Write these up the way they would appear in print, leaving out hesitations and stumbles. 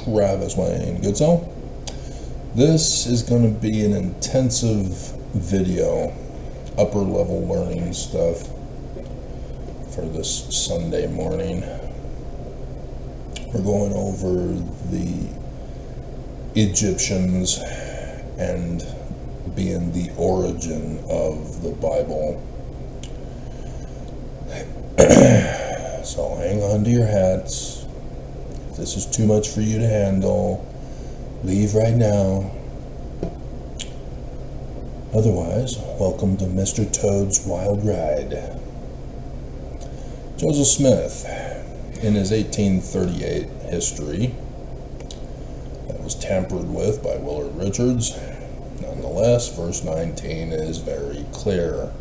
Travis Wayne Goodsell. This is going to be an intensive video, upper level learning stuff for this Sunday morning. We're going over the Egyptians and being the origin of the Bible. So hang on to your hats. If this is too much for you to handle, leave right now. Otherwise, welcome to Mr. Toad's Wild Ride. Joseph Smith, in his 1838 history, that was tampered with by Willard Richards. Nonetheless, verse 19 is very clear.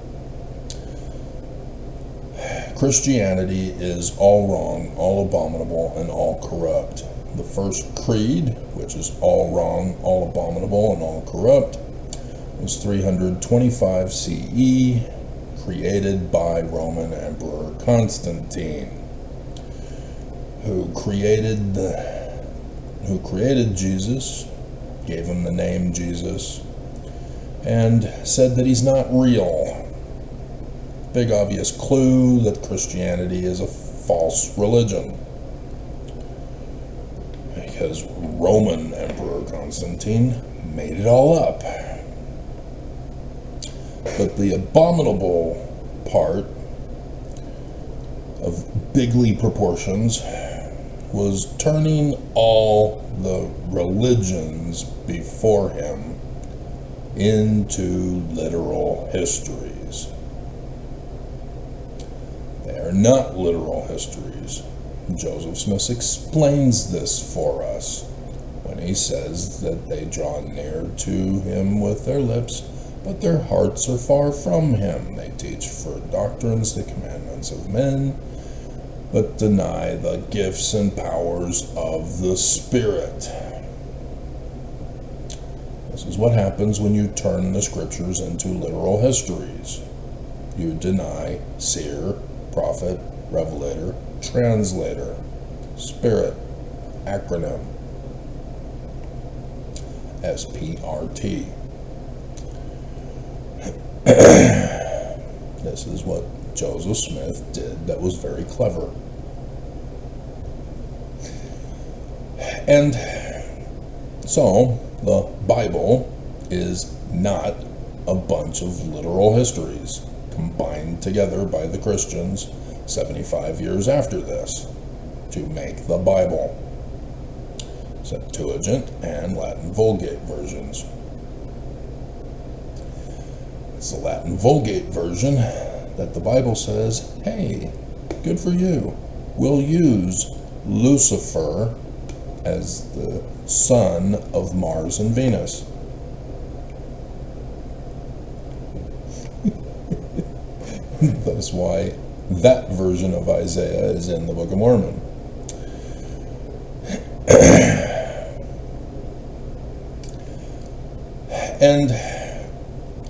Christianity is all wrong, all abominable, and all corrupt. The first creed, which is all wrong, all abominable, and all corrupt, was 325 CE, created by Roman Emperor Constantine, who created Jesus, gave him the name Jesus, and said that he's not real. Big obvious clue that Christianity is a false religion, because Roman Emperor Constantine made it all up. But the abominable part of bigly proportions was turning all the religions before him into literal histories. They are not literal histories. Joseph Smith explains this for us when he says that they draw near to him with their lips, but their hearts are far from him. They teach for doctrines the commandments of men, but deny the gifts and powers of the Spirit. This is what happens when you turn the scriptures into literal histories. You deny seer, prophet, revelator, translator, spirit, acronym, SPRT. This is what Joseph Smith did that was very clever. And so, the Bible is not a bunch of literal histories combined together by the Christians 75 years after this to make the Bible. Septuagint and Latin Vulgate versions. It's the Latin Vulgate version that the Bible says, hey, good for you. We'll use Lucifer as the son of Mars and Venus. That's why that version of Isaiah is in the Book of Mormon.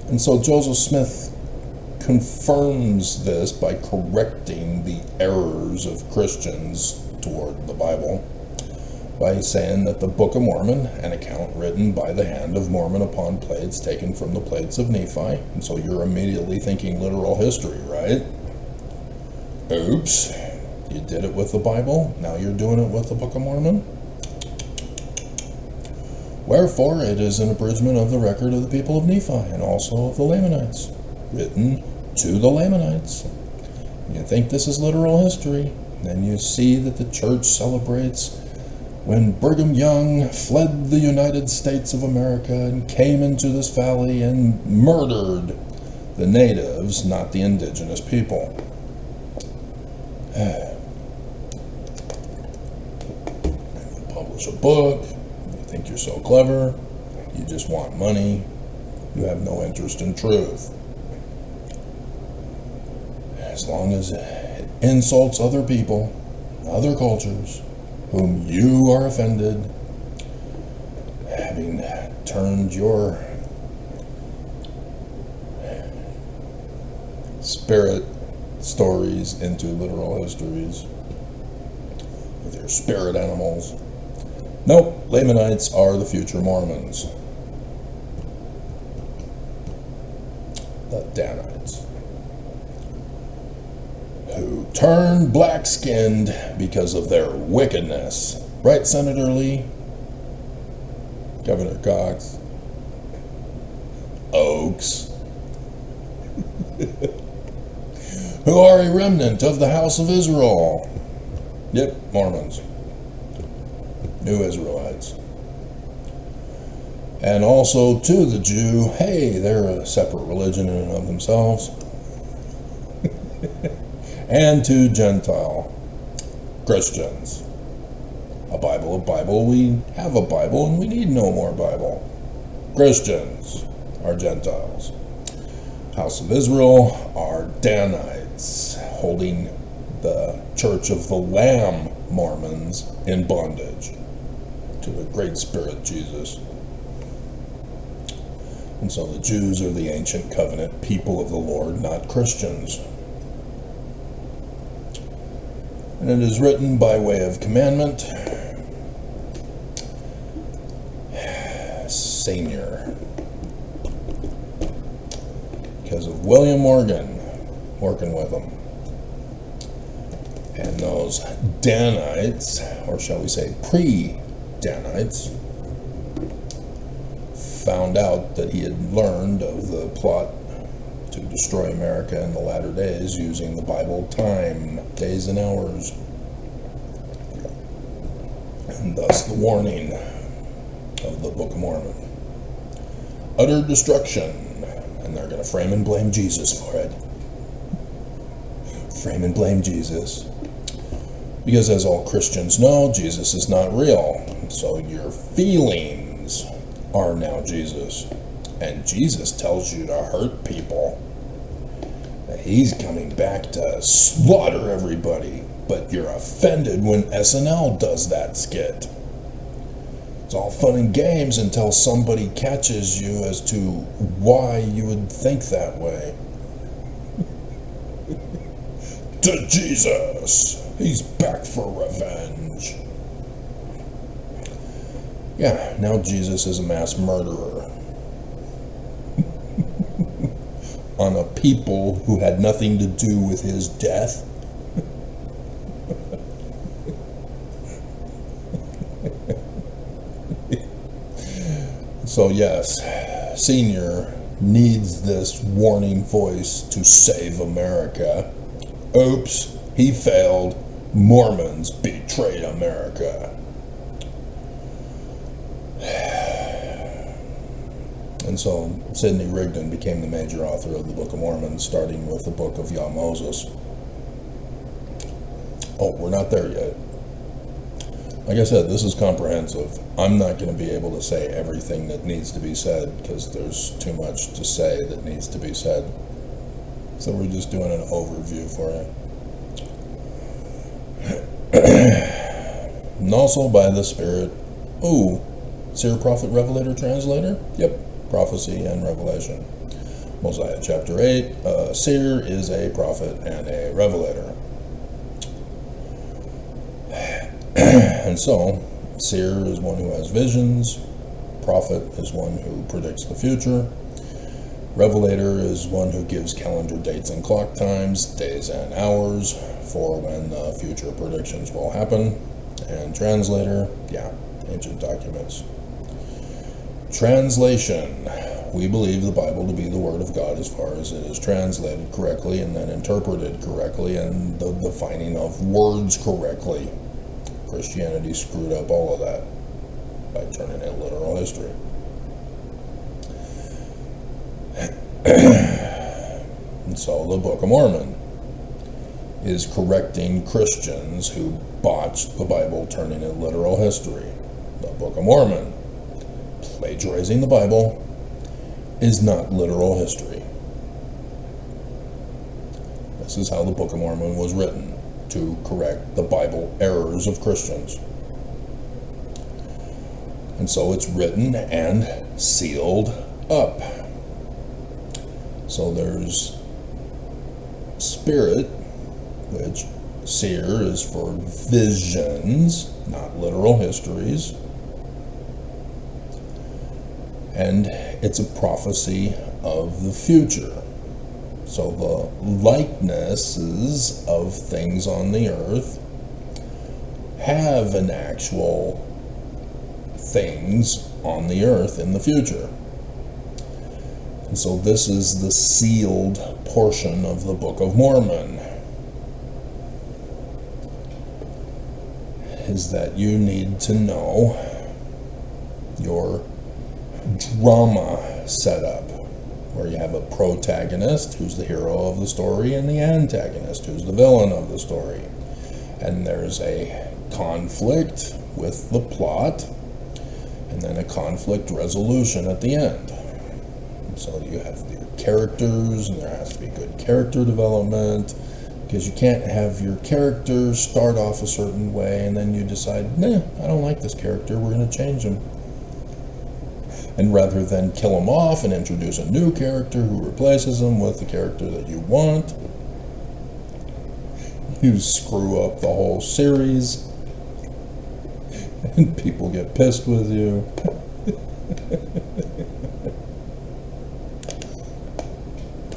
And so Joseph Smith confirms this by correcting the errors of Christians toward the Bible by saying that the Book of Mormon, an account written by the hand of Mormon upon plates taken from the plates of Nephi, and so you're immediately thinking literal history, right? Oops, you did it with the Bible, now you're doing it with the Book of Mormon? Wherefore it is an abridgment of the record of the people of Nephi, and also of the Lamanites, written to the Lamanites. You think this is literal history, then you see that the church celebrates when Brigham Young fled the United States of America and came into this valley and murdered the natives, not the indigenous people. And you publish a book, you think you're so clever, you just want money, you have no interest in truth. As long as it insults other people, other cultures, whom you are offended, having turned your spirit stories into literal histories with your spirit animals, Nope, Lamanites are the future Mormons. The Danites. Who turned black-skinned because of their wickedness. Right, Senator Lee? Governor Cox? Oaks? Who are a remnant of the house of Israel. Yep, Mormons. New Israelites. And also to the Jew, hey, they're a separate religion in and of themselves. And to Gentile Christians. A Bible, we have a Bible and we need no more Bible. Christians are Gentiles. House of Israel are Danites, holding the Church of the Lamb Mormons in bondage to the Great Spirit Jesus. And so the Jews are the ancient covenant people of the Lord, not Christians. And it is written by way of commandment, Senior, because of William Morgan working with them. And those Danites, or shall we say pre-Danites, found out that he had learned of the plot to destroy America in the latter days using the Bible time, days and hours. And thus the warning of the Book of Mormon. Utter destruction. And they're going to frame and blame Jesus for it. Frame and blame Jesus. Because as all Christians know, Jesus is not real. So your feelings are now Jesus. And Jesus tells you to hurt people. That he's coming back to slaughter everybody. But you're offended when SNL does that skit. It's all fun and games until somebody catches you as to why you would think that way. To Jesus! He's back for revenge. Yeah, now Jesus is a mass murderer. On a people who had nothing to do with his death. So yes, Senior needs this warning voice to save America. Oops, he failed. Mormons betrayed America. And so Sidney Rigdon became the major author of the Book of Mormon, starting with the Book of Yah Moses. Oh, we're not there yet. Like I said, this is comprehensive. I'm not going to be able to say everything that needs to be said because there's too much to say that needs to be said. So we're just doing an overview for you. And also by the Spirit. Ooh, Seer, Prophet, Revelator, Translator? Yep, prophecy and revelation. Mosiah chapter 8, a seer is a prophet and a revelator. And so, seer is one who has visions, prophet is one who predicts the future, revelator is one who gives calendar dates and clock times, days and hours for when the future predictions will happen, and translator, yeah, ancient documents. Translation. We believe the Bible to be the Word of God as far as it is translated correctly and then interpreted correctly and the defining of words correctly. Christianity screwed up all of that by turning it literal history. And so the Book of Mormon is correcting Christians who botched the Bible, turning it literal history. The Book of Mormon, plagiarizing the Bible, is not literal history. This is how the Book of Mormon was written, to correct the Bible errors of Christians. And so it's written and sealed up. So there's spirit, which seer is for visions, not literal histories. And it's a prophecy of the future. So the likenesses of things on the earth have an actual things on the earth in the future. And so this is the sealed portion of the Book of Mormon, is that you need to know your drama setup, where you have a protagonist who's the hero of the story and the antagonist who's the villain of the story. And there's a conflict with the plot, and then a conflict resolution at the end. So you have your characters, and there has to be good character development, because you can't have your characters start off a certain way and then you decide, nah, I don't like this character, we're going to change him. And rather than kill him off and introduce a new character who replaces him with the character that you want, you screw up the whole series and people get pissed with you.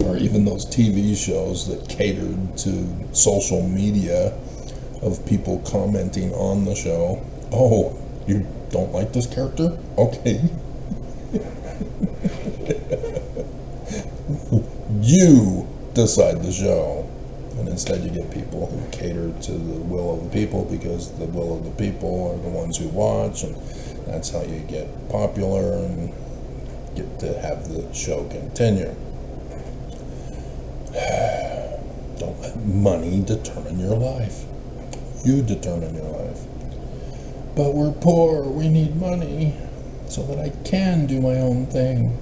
Or even those TV shows that catered to social media of people commenting on the show. Oh, you don't like this character? Okay. You decide the show. And instead you get people who cater to the will of the people, because the will of the people are the ones who watch, and that's how you get popular and get to have the show continue. Don't let money determine your life. You determine your life. But we're poor, we need money so that I can do my own thing.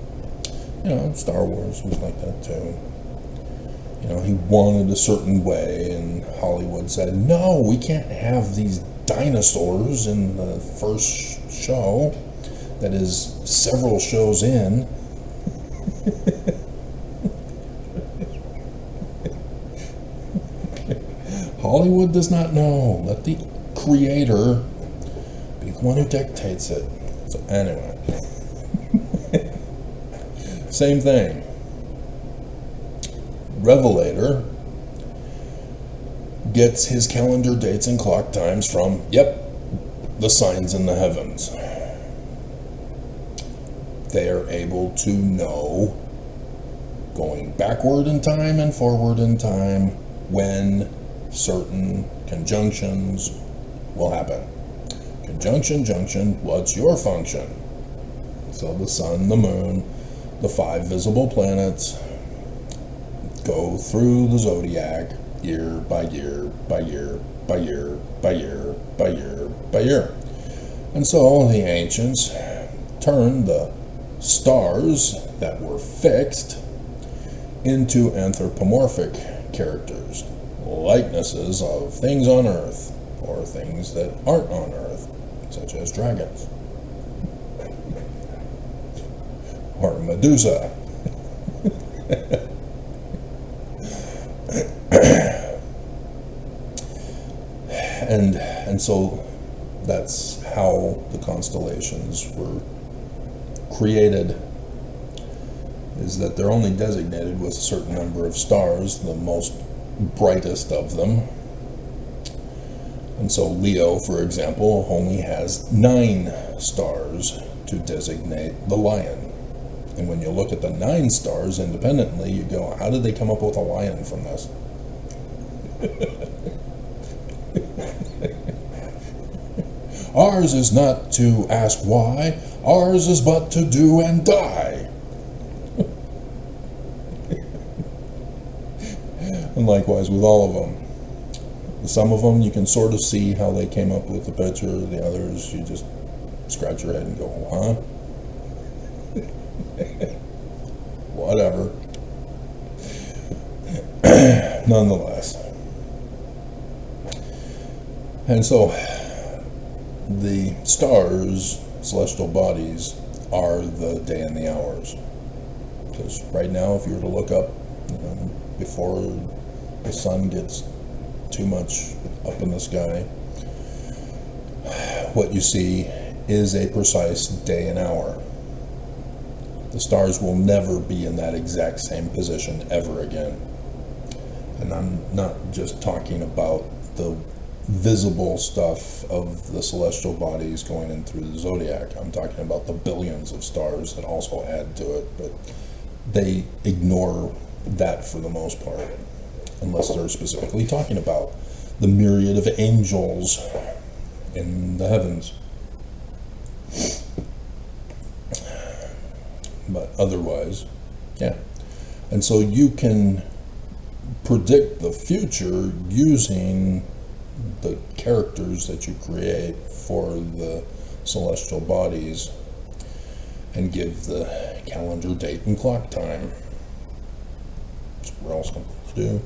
You know, Star Wars was like that too. You know, he wanted a certain way, and Hollywood said, no, we can't have these dinosaurs in the first show that is several shows in. Hollywood does not know. Let the creator be the one who dictates it. So anyway, same thing. Revelator gets his calendar dates and clock times from, the signs in the heavens. They are able to know, going backward in time and forward in time, when certain conjunctions will happen. Conjunction, junction, what's your function? So the sun, the moon, the 5 visible planets go through the zodiac year by year by year by year by year by year by year. And so the ancients turned the stars that were fixed into anthropomorphic characters, likenesses of things on earth or things that aren't on earth, such as dragons or Medusa. And so that's how the constellations were created, is that they're only designated with a certain number of stars, the most brightest of them. And so Leo, for example, only has 9 stars to designate the lion. And when you look at the 9 stars independently, you go, how did they come up with a lion from this? Ours is not to ask why, ours is but to do and die. And likewise with all of them. Some of them you can sort of see how they came up with the picture, the others you just scratch your head and go, huh? Whatever. Nonetheless. And so the stars, celestial bodies, are the day and the hours. Because right now, if you were to look up, before the sun gets too much up in the sky, what you see is a precise day and hour. The stars will never be in that exact same position ever again. And I'm not just talking about the visible stuff of the celestial bodies going in through the zodiac. I'm talking about the billions of stars that also add to it, but they ignore that for the most part, unless they're specifically talking about the myriad of angels in the heavens. But otherwise, yeah. And so you can predict the future using the characters that you create for the celestial bodies and give the calendar date and clock time. It's real simple to do.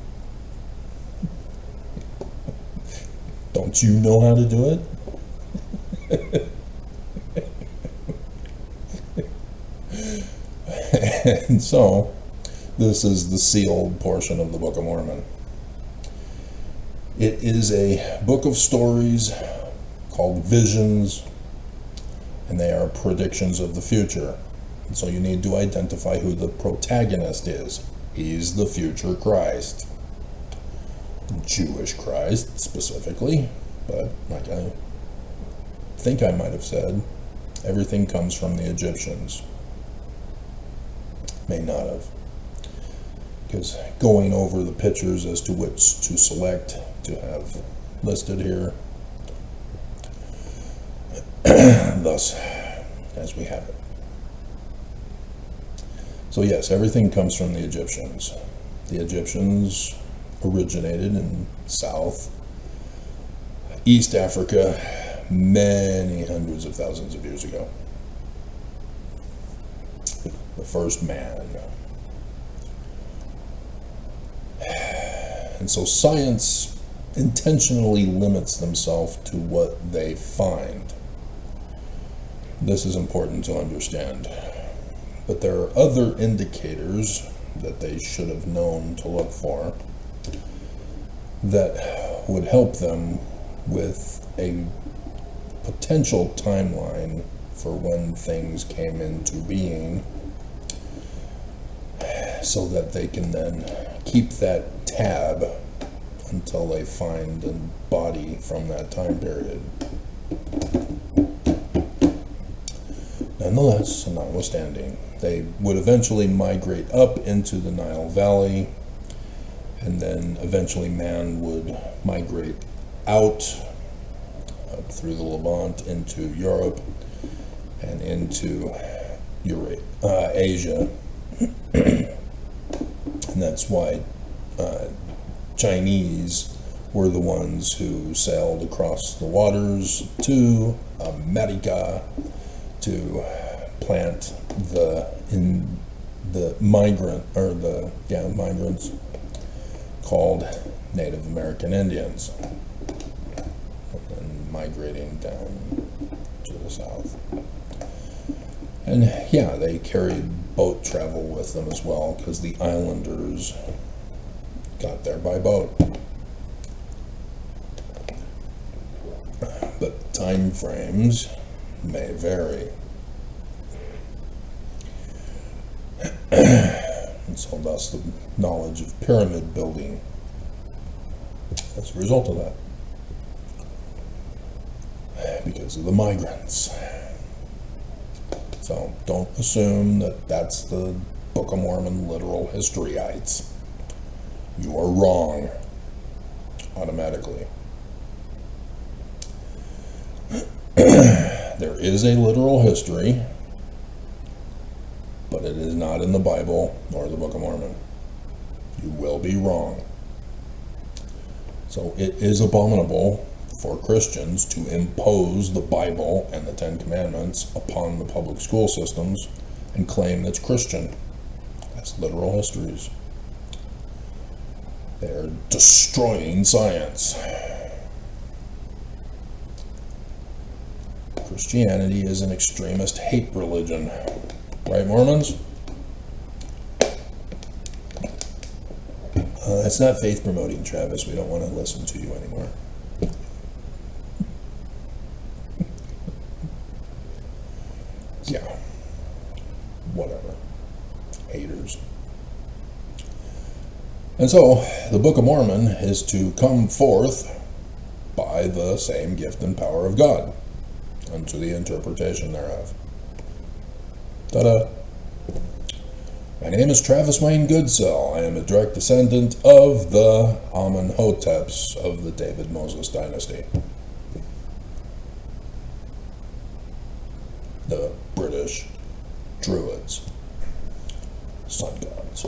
Don't you know how to do it? And so, this is the sealed portion of the Book of Mormon. It is a book of stories called visions, and they are predictions of the future. And so you need to identify who the protagonist is. He's the future Christ. Jewish Christ, specifically. But, like I think I might have said, everything comes from the Egyptians. May not have. Because going over the pictures as to which to select to have listed here, thus as we have it. So yes, everything comes from the Egyptians. The Egyptians originated in East Africa many hundreds of thousands of years ago. The first man. And so science intentionally limits themselves to what they find. This is important to understand. But there are other indicators that they should have known to look for that would help them with a potential timeline for when things came into being, so that they can then keep that tab until they find a body from that time period. Nonetheless, and notwithstanding, they would eventually migrate up into the Nile Valley, and then eventually man would migrate out up through the Levant into Europe and into Asia. And that's why Chinese were the ones who sailed across the waters to America to plant migrants called Native American Indians, and then migrating down to the south. And yeah, they carried boat travel with them as well, because the islanders got there by boat. But time frames may vary. And so thus the knowledge of pyramid building as a result of that, because of the migrants. So don't assume that that's the Book of Mormon literal historyites. You are wrong automatically. There is a literal history, but it is not in the Bible nor the Book of Mormon. You will be wrong. So it is abominable for Christians to impose the Bible and the Ten Commandments upon the public school systems and claim it's Christian as literal histories. They're destroying science. Christianity is an extremist hate religion. Right, Mormons? It's not faith promoting, Travis. We don't want to listen to you anymore. Yeah. whatever, haters. And so, the Book of Mormon is to come forth by the same gift and power of God, unto the interpretation thereof. Ta-da! My name is Travis Wayne Goodsell. I am a direct descendant of the Amenhoteps of the David Moses dynasty. The British Druids. Sun gods.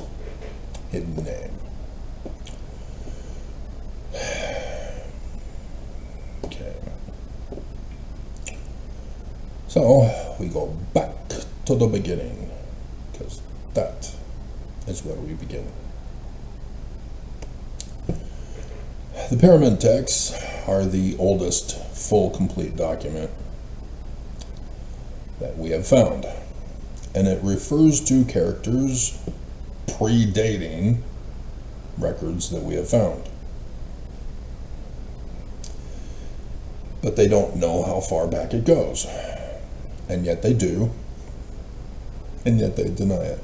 Hidden name. Okay. So, we go back to the beginning, because that is where we begin. The pyramid texts are the oldest full complete document that we have found, and it refers to characters predating records that we have found. But they don't know how far back it goes, and yet they do, and yet they deny it.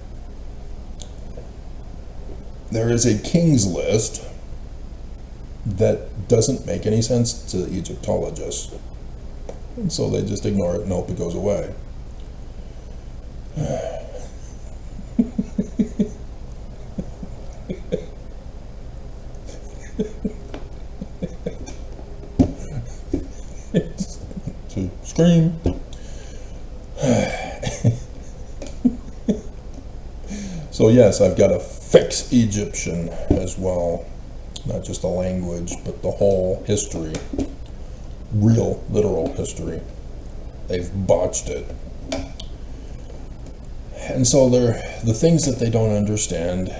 There is a king's list that doesn't make any sense to Egyptologists, and so they just ignore it and hope it goes away. To scream. So yes, I've got a fix Egyptian as well. Not just the language, but the whole history. Real, literal history. They've botched it. And so the things that they don't understand,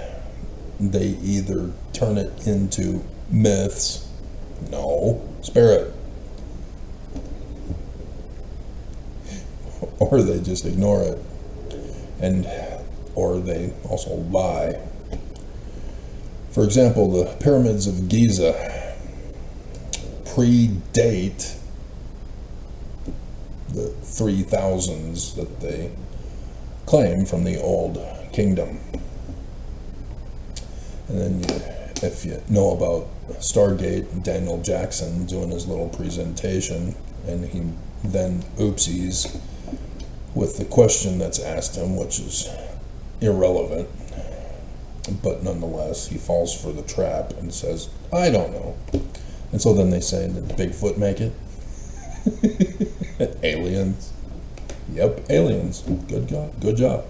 they either turn it into myths, no, spirit, or they just ignore it, or they also lie. For example, the pyramids of Giza predate the 3000s that they claim from the Old Kingdom. And then if you know about Stargate, Daniel Jackson doing his little presentation, and he then oopsies with the question that's asked him, which is irrelevant, but nonetheless he falls for the trap and says, I don't know. And so then they say, did Bigfoot make it? Aliens. Yep, aliens. Good God, good job.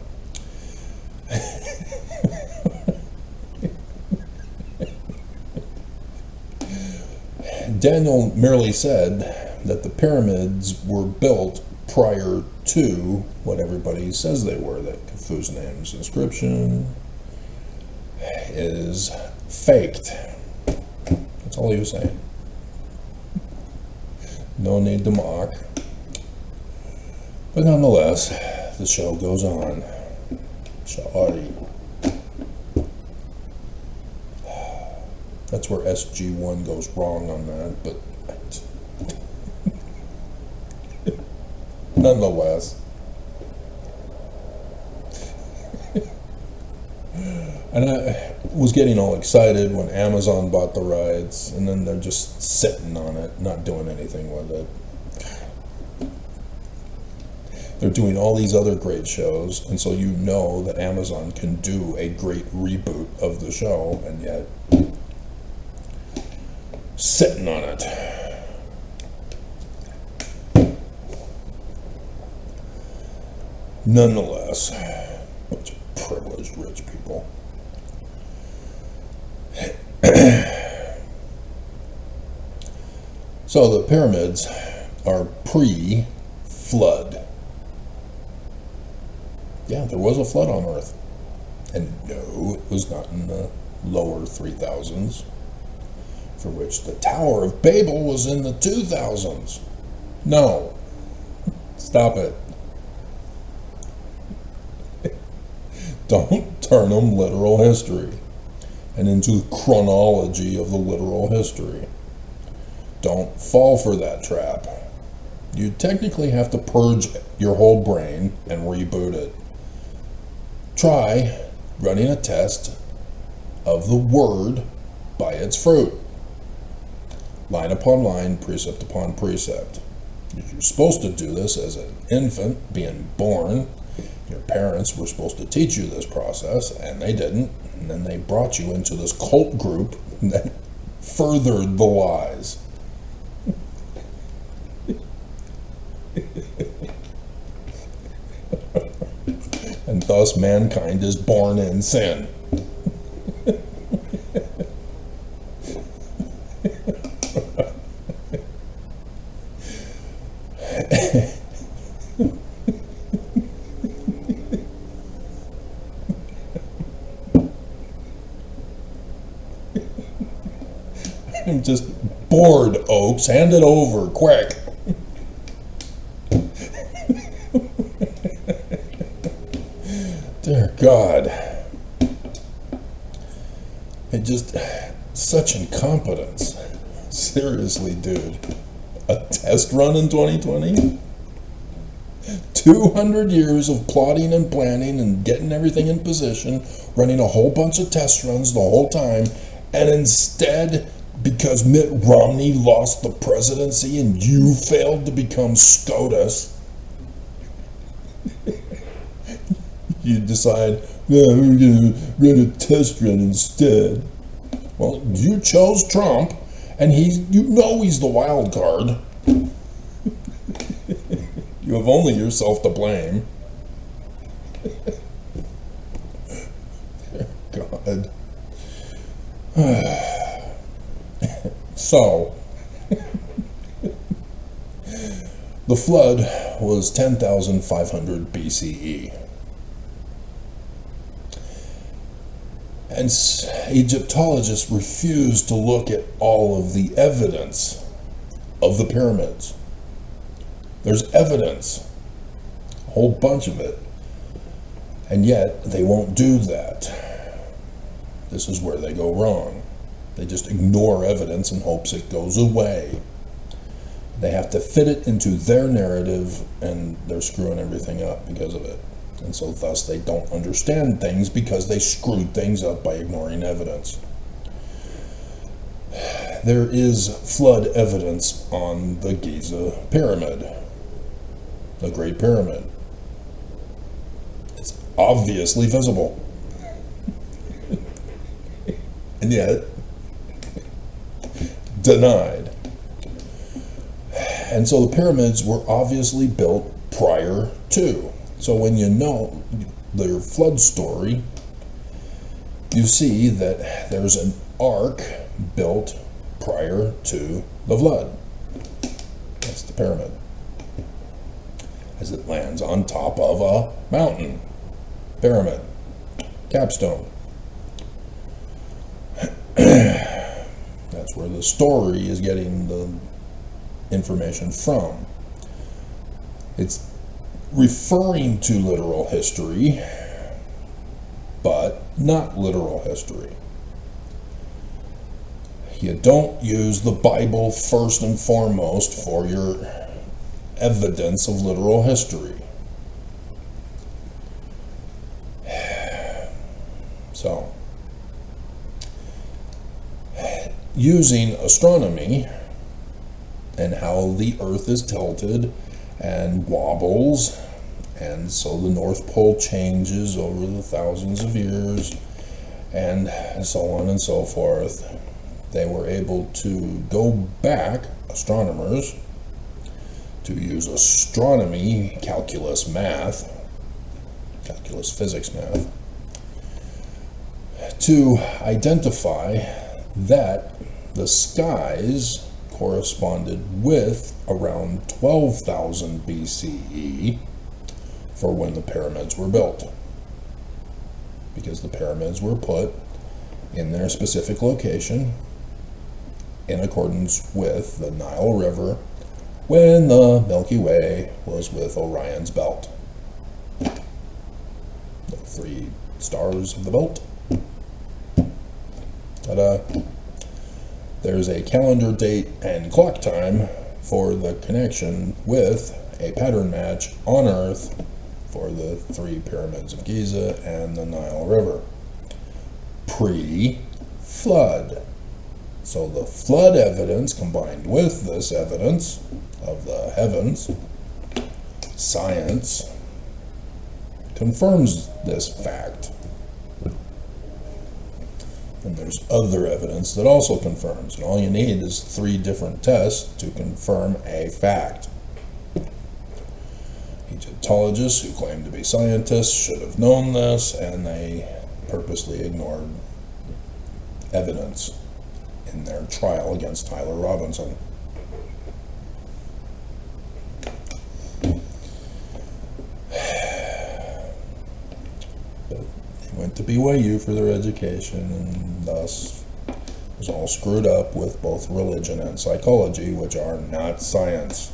Daniel merely said that the pyramids were built prior to what everybody says they were, that Khufu's name's inscription is faked. That's all he was saying. No need to mock. But nonetheless, the show goes on. Sha'ari. That's where SG1 goes wrong on that, but nonetheless. And I was getting all excited when Amazon bought the rights, and then they're just sitting on it, not doing anything with it. They're doing all these other great shows, and so you know that Amazon can do a great reboot of the show, and yet sitting on it. Nonetheless, bunch of privileged rich people. So the pyramids are pre-flood. Yeah, there was a flood on Earth. And no, it was not in the lower 3000s, for which the Tower of Babel was in the 2000s. No. Stop it. Don't turn them literal history and into the chronology of the literal history. Don't fall for that trap. You technically have to purge your whole brain and reboot it. Try running a test of the word by its fruit. Line upon line, precept upon precept. You're supposed to do this as an infant being born. Your parents were supposed to teach you this process, and they didn't. And then they brought you into this cult group that furthered the lies. And thus mankind is born in sin. I'm just bored, Oaks. Hand it over, quick. Dear God. It just, such incompetence. Seriously, dude. A test run in 2020? 200 years of plotting and planning and getting everything in position, running a whole bunch of test runs the whole time, and instead, because Mitt Romney lost the presidency and you failed to become SCOTUS, you decide, yeah, we're going to run a test run instead. Well, you chose Trump, and you know he's the wild card. You have only yourself to blame. God. So, the flood was 10,500 BCE. And Egyptologists refused to look at all of the evidence of the pyramids. There's evidence, a whole bunch of it, and yet they won't do that. This is where they go wrong. They just ignore evidence in hopes it goes away. They have to fit it into their narrative, and they're screwing everything up because of it. And so thus they don't understand things because they screwed things up by ignoring evidence. There is flood evidence on the Giza Pyramid, the Great Pyramid. It's obviously visible. And yet, denied. And so the pyramids were obviously built prior to. So when you know their flood story, you see that there's an ark built prior to the flood. That's the pyramid. As it lands on top of a mountain. Pyramid. Capstone. That's where the story is getting the information from. It's referring to literal history, but not literal history. You don't use the Bible first and foremost for your evidence of literal history. So, using astronomy and how the Earth is tilted and wobbles, and so the North Pole changes over the thousands of years, and so on and so forth. They were able to go back, astronomers, to use astronomy, calculus physics math, to identify that the skies corresponded with around 12,000 BCE for when the pyramids were built, because the pyramids were put in their specific location in accordance with the Nile River when the Milky Way was with Orion's belt. The 3 stars of the belt. Ta-da! There's a calendar date and clock time for the connection with a pattern match on Earth for the 3 pyramids of Giza and the Nile River. Pre-flood. So the flood evidence combined with this evidence of the heavens, science, confirms this fact. And there's other evidence that also confirms. And all you need is 3 different tests to confirm a fact. Egyptologists who claim to be scientists should have known this, and they purposely ignored evidence in their trial against Tyler Robinson. They went to BYU for their education, and thus was all screwed up with both religion and psychology, which are not science.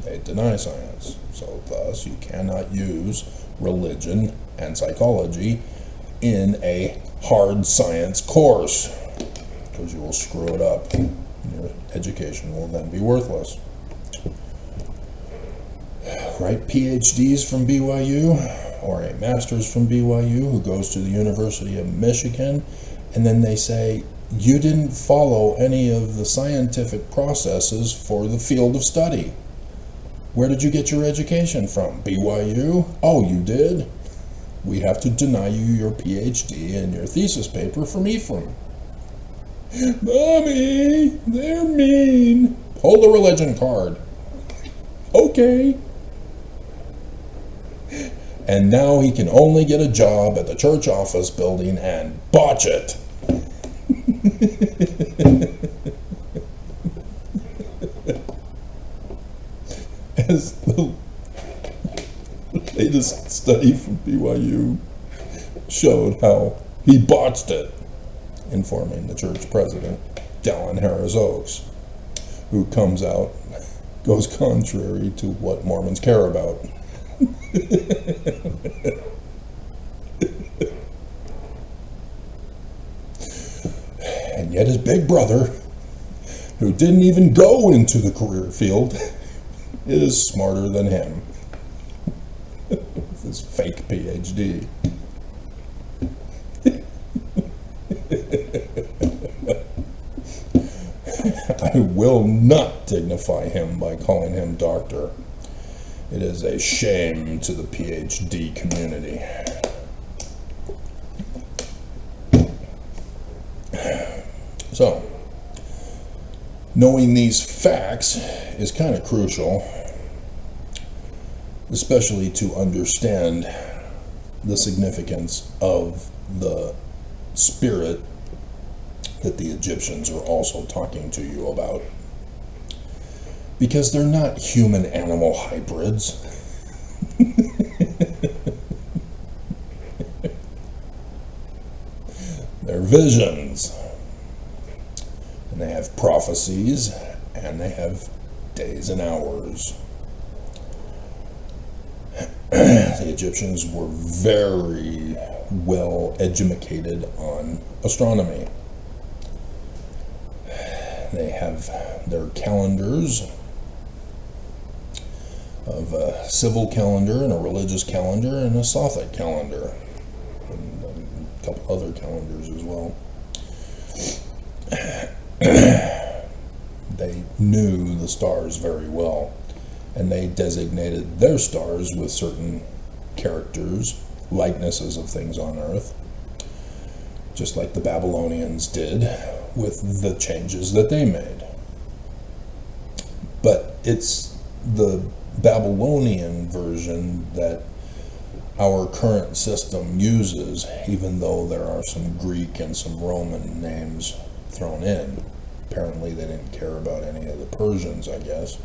They deny science. So thus you cannot use religion and psychology in a hard science course, because you will screw it up. Your education will then be worthless. Write PhDs from BYU or a master's from BYU who goes to the University of Michigan, and then they say, you didn't follow any of the scientific processes for the field of study. Where did you get your education from? BYU? Oh, you did? We have to deny you your PhD and your thesis paper from Ephraim. Mommy, they're mean. Hold the religion card. Okay. And now he can only get a job at the church office building and botch it. As the latest study from BYU showed how he botched it, informing the church president, Dallin Harris Oaks, who comes out, goes contrary to what Mormons care about. And yet his big brother, who didn't even go into the career field, is smarter than him with his fake PhD. I will not dignify him by calling him doctor. It is a shame to the PhD community. So, knowing these facts is kind of crucial, especially to understand the significance of the spirit that the Egyptians are also talking to you about. Because they're not human-animal hybrids. They're visions. And they have prophecies, and they have days and hours. The Egyptians were very well educated on astronomy. They have their calendars of a civil calendar and a religious calendar and a Sothic calendar, and a couple other calendars as well. They knew the stars very well, and they designated their stars with certain characters, likenesses of things on Earth, just like the Babylonians did with the changes that they made. But it's the Babylonian version that our current system uses, even though there are some Greek and some Roman names thrown in. Apparently they didn't care about any of the Persians, I guess.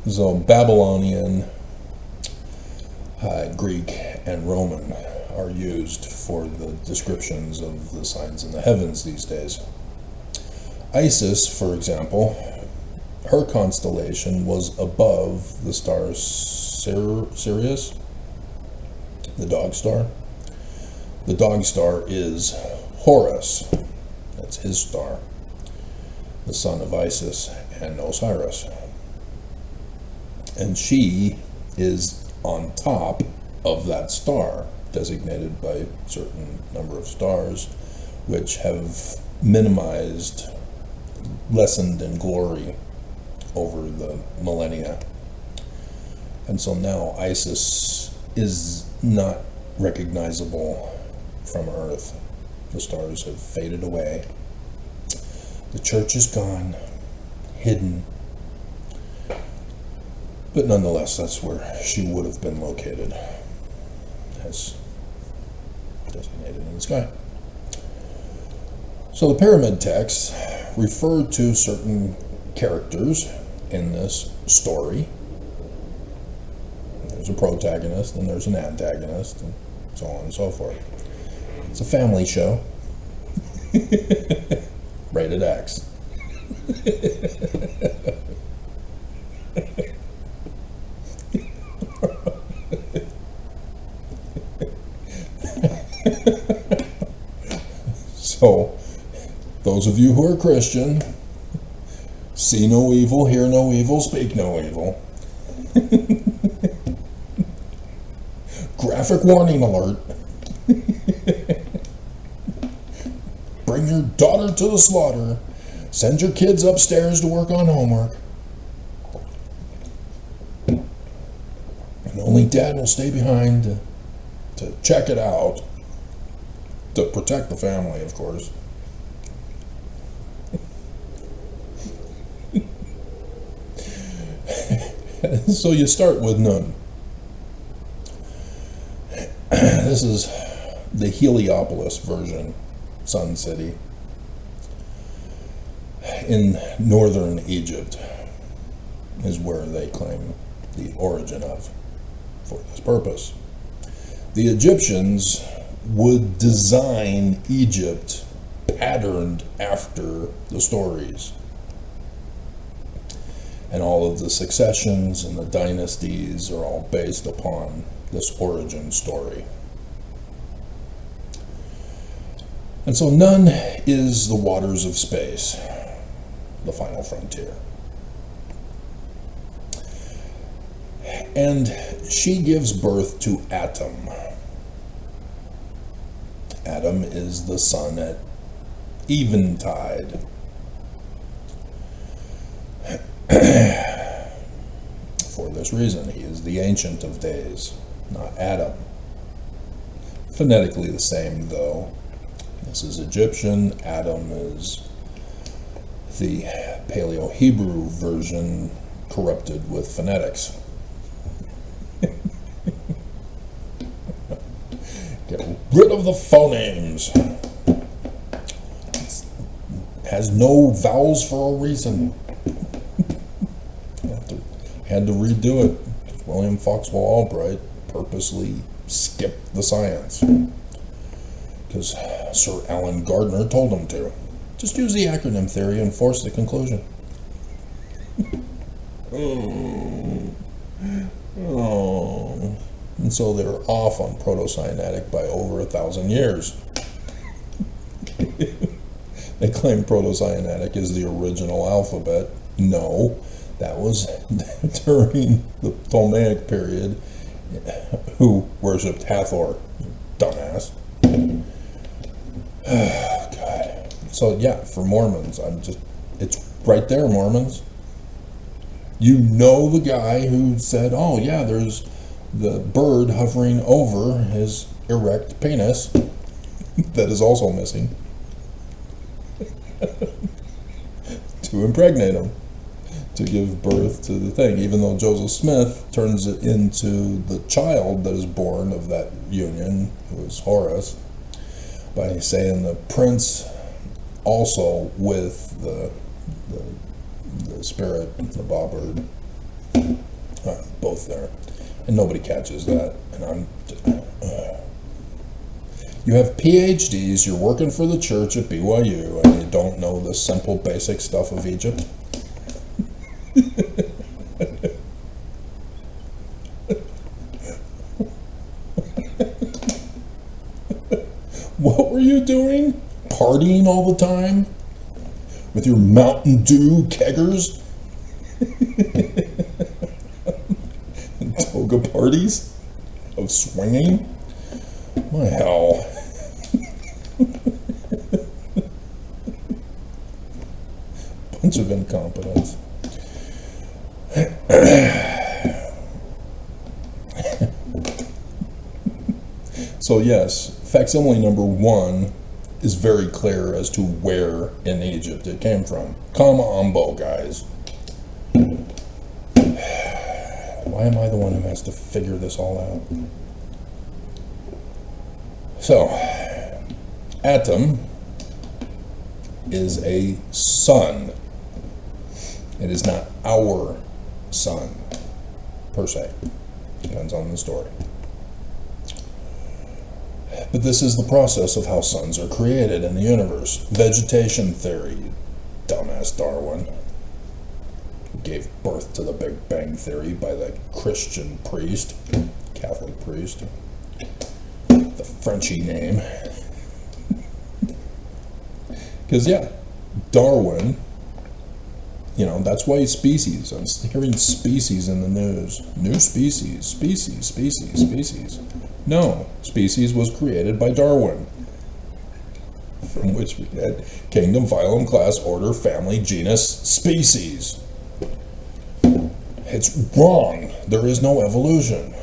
So Babylonian, Greek, and Roman are used for the descriptions of the signs in the heavens these days. Isis, for example, her constellation was above the star Sirius, the dog star. The dog star is Horus. That's his star, the son of Isis and Osiris. And she is on top of that star, designated by a certain number of stars, which have minimized, lessened in glory over the millennia. And so now Isis is not recognizable from Earth. The stars have faded away. The church is gone, hidden. But nonetheless, that's where she would have been located, as designated in the sky. So the pyramid texts refer to certain characters in this story. There's a protagonist and there's an antagonist, and so on and so forth. It's a family show. Rated X. So, those of you who are Christian, see no evil, hear no evil, speak no evil. Graphic warning alert. Bring your daughter to the slaughter. Send your kids upstairs to work on homework. And only dad will stay behind to check it out. To protect the family, of course. So you start with Nun. This is the Heliopolis version, Sun City, in northern Egypt, is where they claim the origin of for this purpose. The Egyptians would design Egypt patterned after the stories. And all of the successions and the dynasties are all based upon this origin story. And so Nun is the waters of space, the final frontier. And she gives birth to Atum. Atum is the sun at eventide. For this reason, he is the Ancient of Days, not Adam. Phonetically the same, though. This is Egyptian. Adam is the Paleo-Hebrew version corrupted with phonetics. Get rid of the phonemes. It has no vowels for a reason. Had to redo it. William Foxwell Albright purposely skipped the science because Sir Alan Gardner told him to. Just use the acronym theory and force the conclusion. Oh. And so they were off on Proto-Sinaitic by over 1,000 years. They claim Proto-Sinaitic is the original alphabet. No, that was during the Ptolemaic period, who worshipped Hathor, you dumbass. Oh, God. So yeah, for Mormons, it's right there, Mormons. You know the guy who said, oh yeah, there's the bird hovering over his erect penis that is also missing to impregnate him, to give birth to the thing, even though Joseph Smith turns it into the child that is born of that union, who is Horus, by saying the prince also with the spirit, the bawbird, both there. And nobody catches that. And you have PhDs, you're working for the church at BYU, and you don't know the simple basic stuff of Egypt. What were you doing? Partying all the time? With your Mountain Dew keggers? Toga parties of swinging? My hell. Bunch of incompetence. So yes, facsimile number 1 is very clear as to where in Egypt it came from. Come on, guys. Why am I the one who has to figure this all out? So, Atom is a sun. It is not our sun, per se. Depends on the story. But this is the process of how suns are created in the universe. Vegetation theory, dumbass Darwin, who gave birth to the Big Bang Theory by the Christian priest, Catholic priest, the Frenchy name. Because, yeah, Darwin, you know, that's why species. I'm hearing species in the news. New species, species, species, species. No, species was created by Darwin, from which we had kingdom, phylum, class, order, family, genus, species. It's wrong. There is no evolution.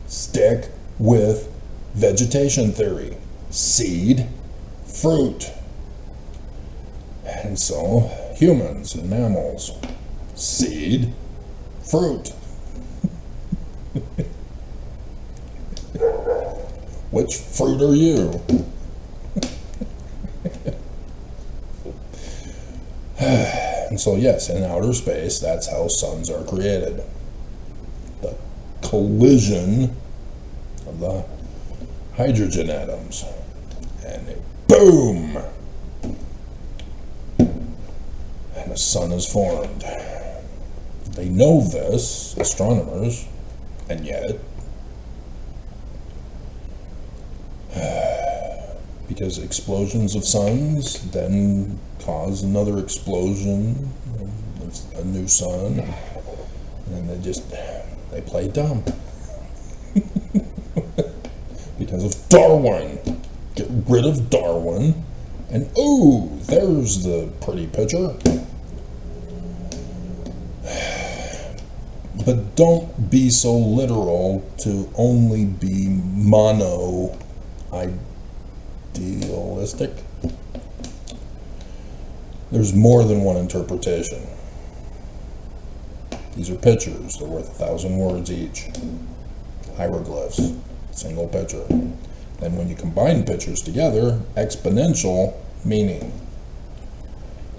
Stick with vegetation theory. Seed, fruit. And so, humans and mammals. Seed, fruit. Which fruit are you? And so yes, in outer space, that's how suns are created. The collision of the hydrogen atoms. And boom! And a sun is formed. They know this, astronomers, and yet because explosions of suns then cause another explosion of a new sun, and they play dumb. Because of Darwin. Get rid of Darwin, and ooh, there's the pretty picture. But don't be so literal to only be idealistic. There's more than one interpretation. These are pictures. They're worth 1,000 words each. Hieroglyphs. Single picture. Then when you combine pictures together, exponential meaning.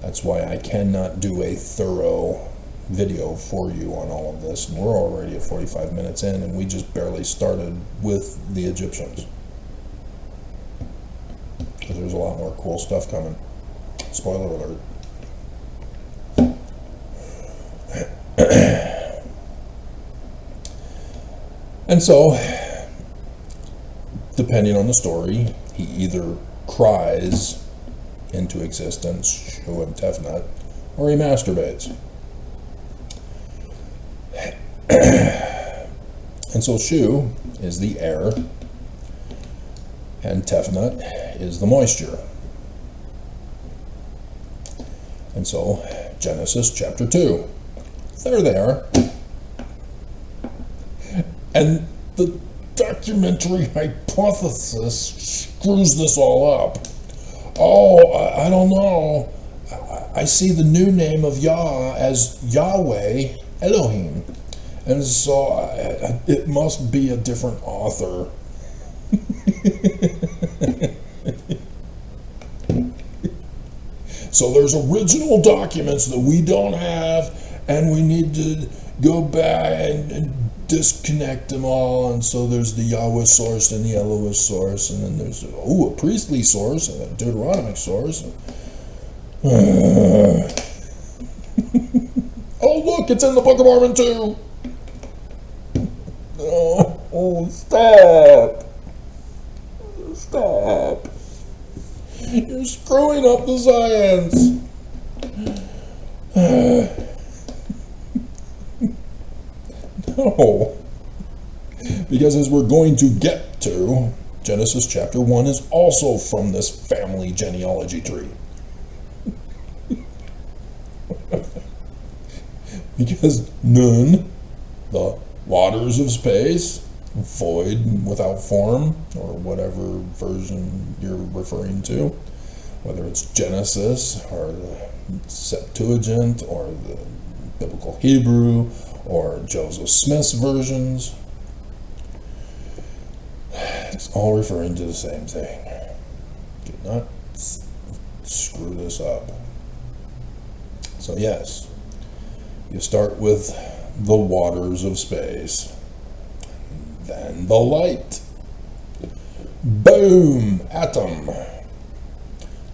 That's why I cannot do a thorough video for you on all of this. And we're already at 45 minutes in, and we just barely started with the Egyptians. Because there's a lot more cool stuff coming. Spoiler alert. And so, depending on the story, he either cries into existence, Shu and Tefnut, or he masturbates. And so Shu is the air, and Tefnut is the moisture. And so, Genesis chapter 2. They're there. And the documentary hypothesis screws this all up. Oh, I don't know. I see the new name of Yah as Yahweh Elohim. And so it must be a different author. So there's original documents that we don't have, and we need to go back and disconnect them all. And so there's the Yahweh source and the Elohim source, and then there's a priestly source and a Deuteronomic source. Oh look, it's in the Book of Mormon too. Oh, stop. Stop. You're screwing up the science. No. Because as we're going to get to, Genesis chapter 1 is also from this family genealogy tree. Because Nun, the waters of space, void, without form, or whatever version you're referring to, whether it's Genesis or the Septuagint or the Biblical Hebrew or Joseph Smith's versions, it's all referring to the same thing. Do not screw this up. So yes, you start with the waters of space, then the light. Boom! Atom.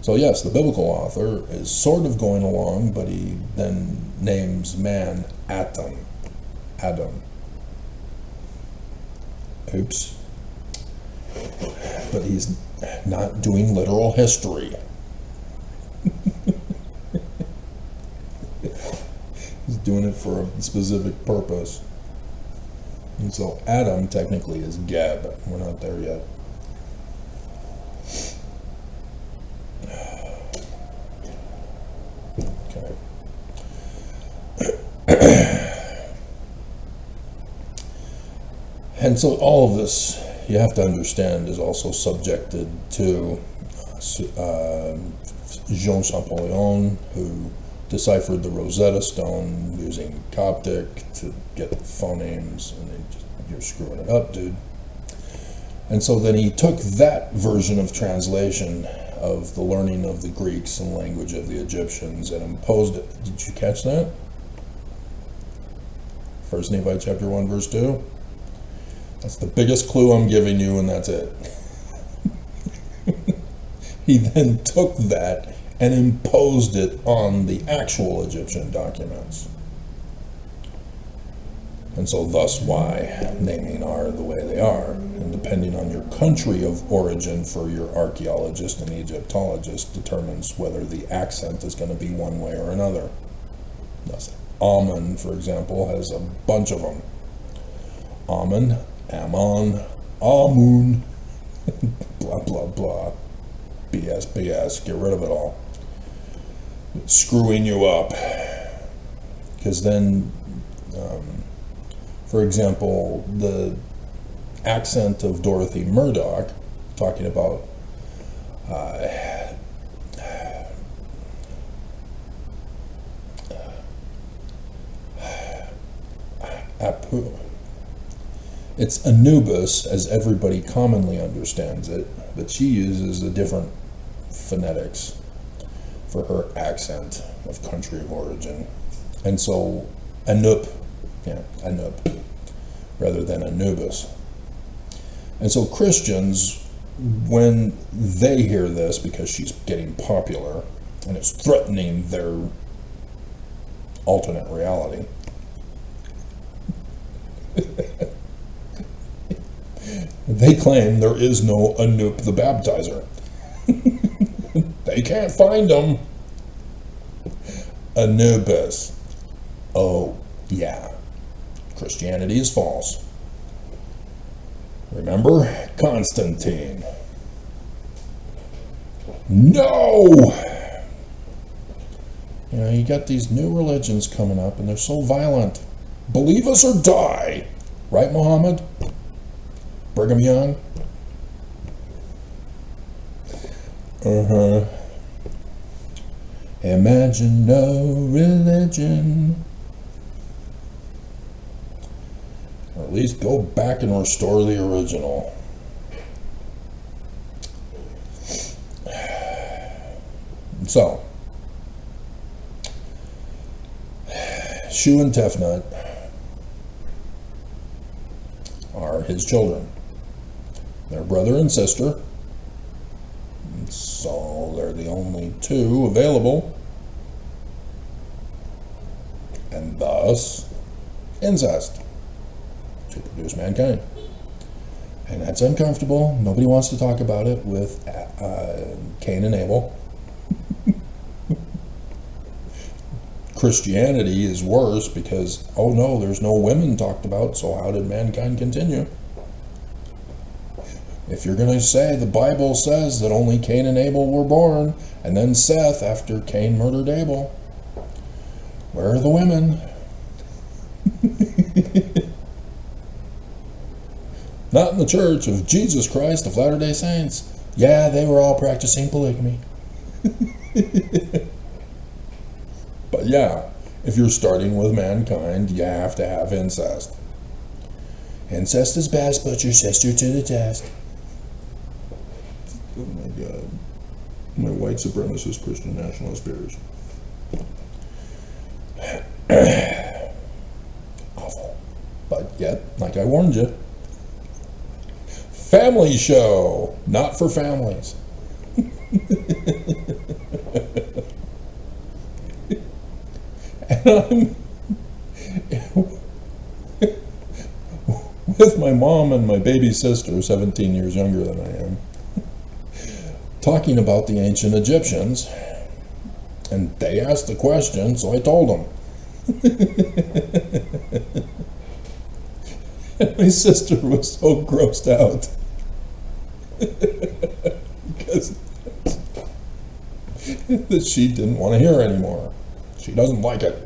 So yes, the biblical author is sort of going along, but he then names man Adam. Oops. But he's not doing literal history. He's doing it for a specific purpose. And so Adam technically is Geb. We're not there yet. And so all of this, you have to understand, is also subjected to Jean Champollion, who deciphered the Rosetta Stone using Coptic to get the phonemes, and you're screwing it up, dude. And so then he took that version of translation of the learning of the Greeks and language of the Egyptians and imposed it. Did you catch that? 1 Nephi chapter 1 verse 2. That's the biggest clue I'm giving you, and that's it. He then took that and imposed it on the actual Egyptian documents. And so thus why naming are the way they are. And depending on your country of origin for your archaeologist and Egyptologist determines whether the accent is going to be one way or another. Thus, Amun, for example, has a bunch of them. Amun, Ammon, Amun, blah, blah, blah. BS, BS, get rid of it all. It's screwing you up. Because then, for example, the accent of Dorothy Murdoch, talking about Apu. It's Anubis, as everybody commonly understands it, but she uses a different phonetics for her accent of country of origin. And so Anup, rather than Anubis. And so Christians, when they hear this, because she's getting popular and it's threatening their alternate reality, they claim there is no Anup the Baptizer. They can't find him. Anubis. Oh, yeah. Christianity is false. Remember? Constantine. No! You know, you got these new religions coming up, and they're so violent. Believe us or die. Right, Muhammad? Brigham Young? Imagine no religion. Or at least go back and restore the original. So, Shu and Tefnut are his children. They're brother and sister. So they're the only two available. And thus, incest to produce mankind. And that's uncomfortable. Nobody wants to talk about it with Cain and Abel. Christianity is worse because, oh no, there's no women talked about, so how did mankind continue? If you're going to say the Bible says that only Cain and Abel were born, and then Seth after Cain murdered Abel, where are the women? Not in the Church of Jesus Christ of Latter-day Saints. Yeah, they were all practicing polygamy. But yeah, if you're starting with mankind, you have to have incest. Incest is best, put your sister to the test. Oh my God. My white supremacist Christian nationalist beers. Awful. But yet, like I warned you, family show, not for families. And I'm with my mom and my baby sister, 17 years younger than I am, talking about the ancient Egyptians, and they asked the question, so I told them. And my sister was so grossed out because that she didn't want to hear anymore. She doesn't like it.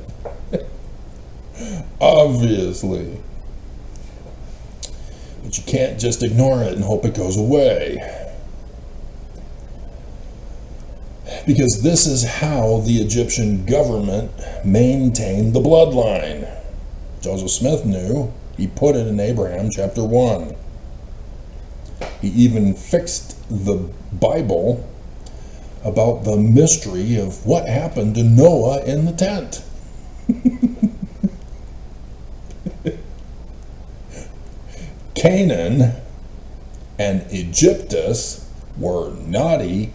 Obviously. But you can't just ignore it and hope it goes away. Because this is how the Egyptian government maintained the bloodline. Joseph Smith knew. He put it in Abraham chapter 1. He even fixed the Bible about the mystery of what happened to Noah in the tent. Canaan and Egyptus were naughty,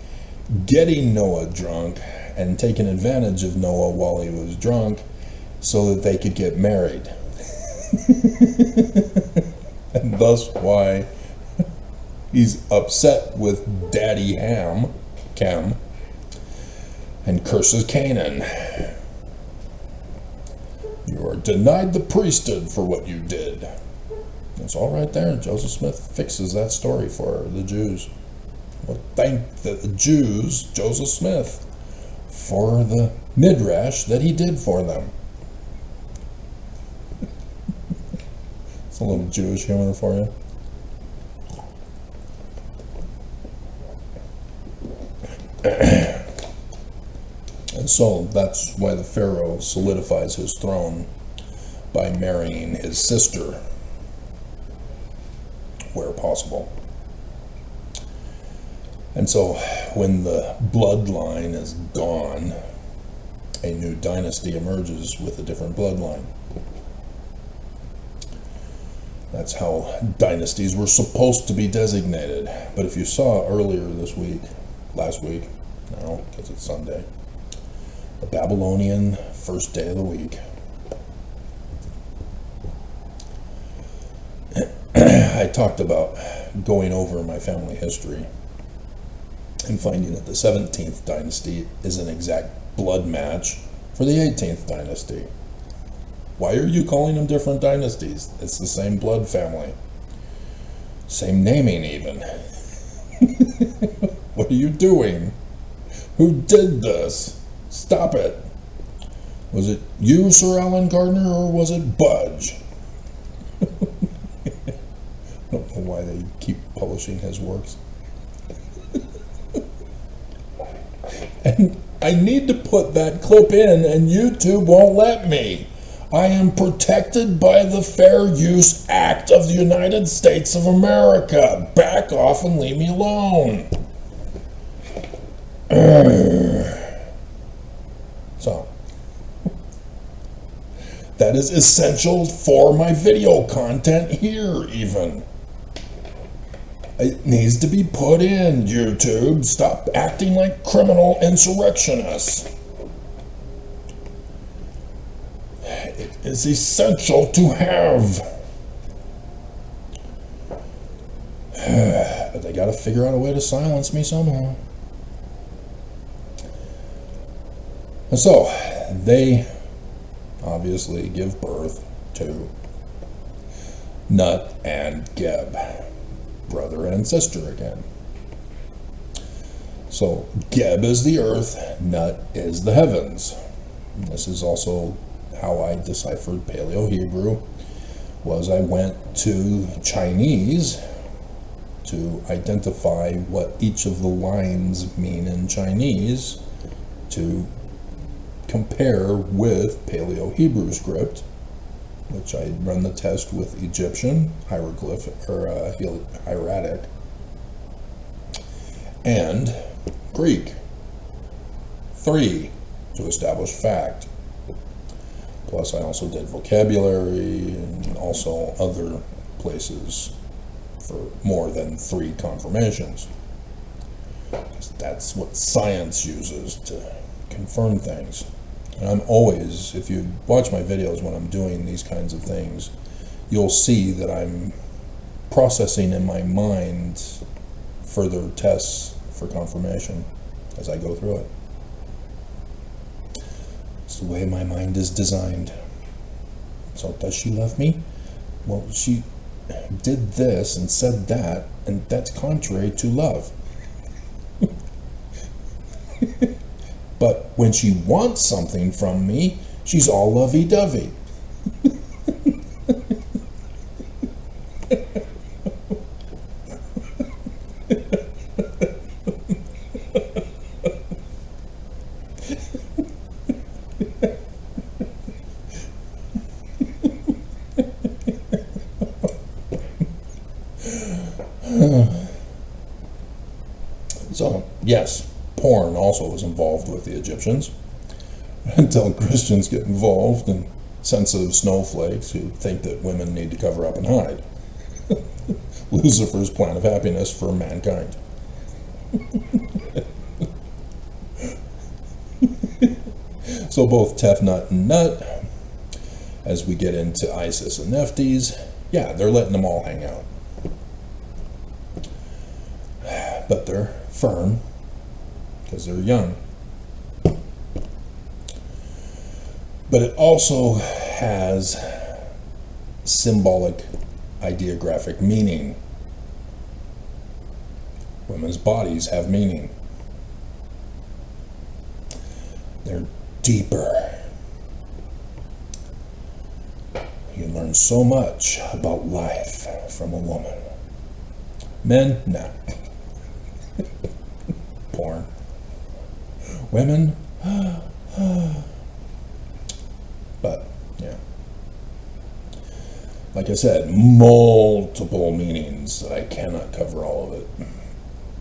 getting Noah drunk and taking advantage of Noah while he was drunk so that they could get married. And thus why he's upset with Daddy Ham, Cam, and curses Canaan. You are denied the priesthood for what you did. It's all right there. Joseph Smith fixes that story for the Jews. Well, thank the Jews, Joseph Smith, for the midrash that he did for them. It's a little Jewish humor for you. And so that's why the Pharaoh solidifies his throne by marrying his sister where possible. And so when the bloodline is gone, a new dynasty emerges with a different bloodline. That's how dynasties were supposed to be designated. But if you saw earlier this week, last week, no, because it's Sunday, the Babylonian first day of the week, I talked about going over my family history and finding that the 17th dynasty is an exact blood match for the 18th dynasty. Why are you calling them different dynasties? It's the same blood family. Same naming even. What are you doing? Who did this? Stop it. Was it you, Sir Alan Gardner, or was it Budge? I don't know why they keep publishing his works. And I need to put that clip in, and YouTube won't let me. I am protected by the Fair Use Act of the United States of America. Back off and leave me alone. So, that is essential for my video content here, even. It needs to be put in, YouTube. Stop acting like criminal insurrectionists. It is essential to have. But they gotta figure out a way to silence me somehow. And so, they obviously give birth to Nut and Geb. brother and sister again. So Geb is the earth, Nut is the heavens. This is also how I deciphered Paleo-Hebrew, was I went to Chinese to identify what each of the lines mean in Chinese to compare with Paleo-Hebrew script, which I run the test with Egyptian, hieroglyphic, or hieratic, and Greek. 3 to establish fact. Plus I also did vocabulary and also other places for more than 3 confirmations. Because that's what science uses to confirm things. And I'm always, if you watch my videos when I'm doing these kinds of things, you'll see that I'm processing in my mind further tests for confirmation as I go through it. It's the way my mind is designed. So does she love me? Well, she did this and said that, and that's contrary to love. But when she wants something from me, she's all lovey-dovey. So, yes, porn also was involved with the Egyptians, until Christians get involved and sensitive snowflakes who think that women need to cover up and hide. Lucifer's plan of happiness for mankind. So both Tefnut and Nut, as we get into Isis and Nephthys, yeah, they're letting them all hang out. But they're firm because they're young. But it also has symbolic ideographic meaning. Women's bodies have meaning. They're deeper. You learn so much about life from a woman. Men, nah. Porn. Women, but yeah, like I said, multiple meanings that I cannot cover all of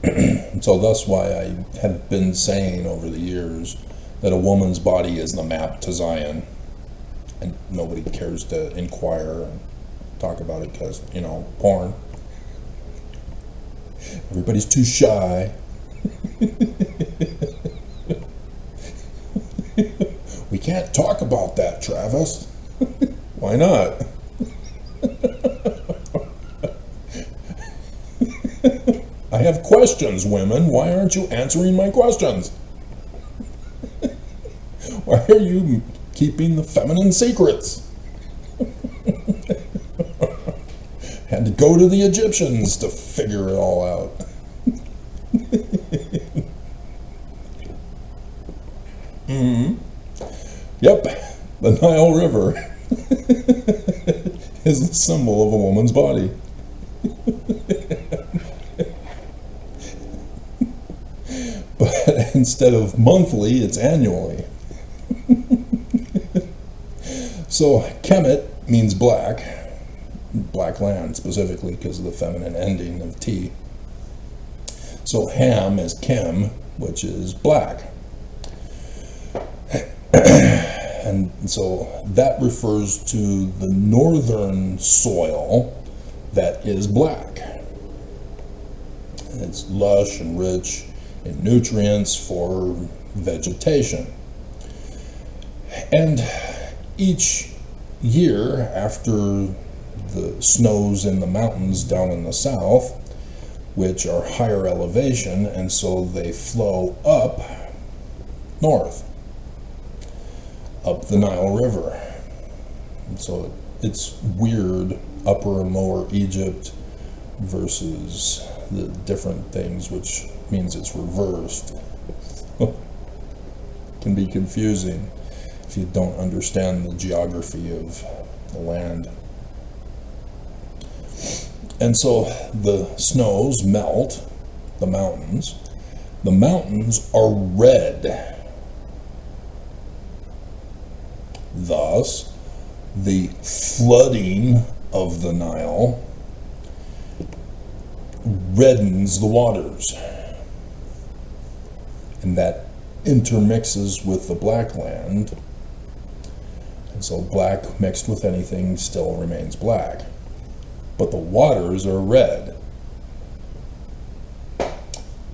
it. So that's why I have been saying over the years that a woman's body is the map to Zion, and nobody cares to inquire and talk about it because, you know, porn. Everybody's too shy. We can't talk about that, Travis. Why not? I have questions, women. Why aren't you answering my questions? Why are you keeping the feminine secrets? Had to go to the Egyptians to figure it all out. Yep, the Nile River is the symbol of a woman's body. But instead of monthly, it's annually. So Kemet means black land specifically because of the feminine ending of T. So Ham is Kem, which is black. And so that refers to the northern soil that is black. It's lush and rich in nutrients for vegetation. And each year after the snows in the mountains down in the south, which are higher elevation, and so they flow up north, up the Nile River. And so it's weird, Upper and Lower Egypt, versus the different things, which means it's reversed. Can be confusing if you don't understand the geography of the land. And so the snows melt, the mountains. The mountains are red. Thus, the flooding of the Nile reddens the waters. And that intermixes with the black land. And so black mixed with anything still remains black. But the waters are red.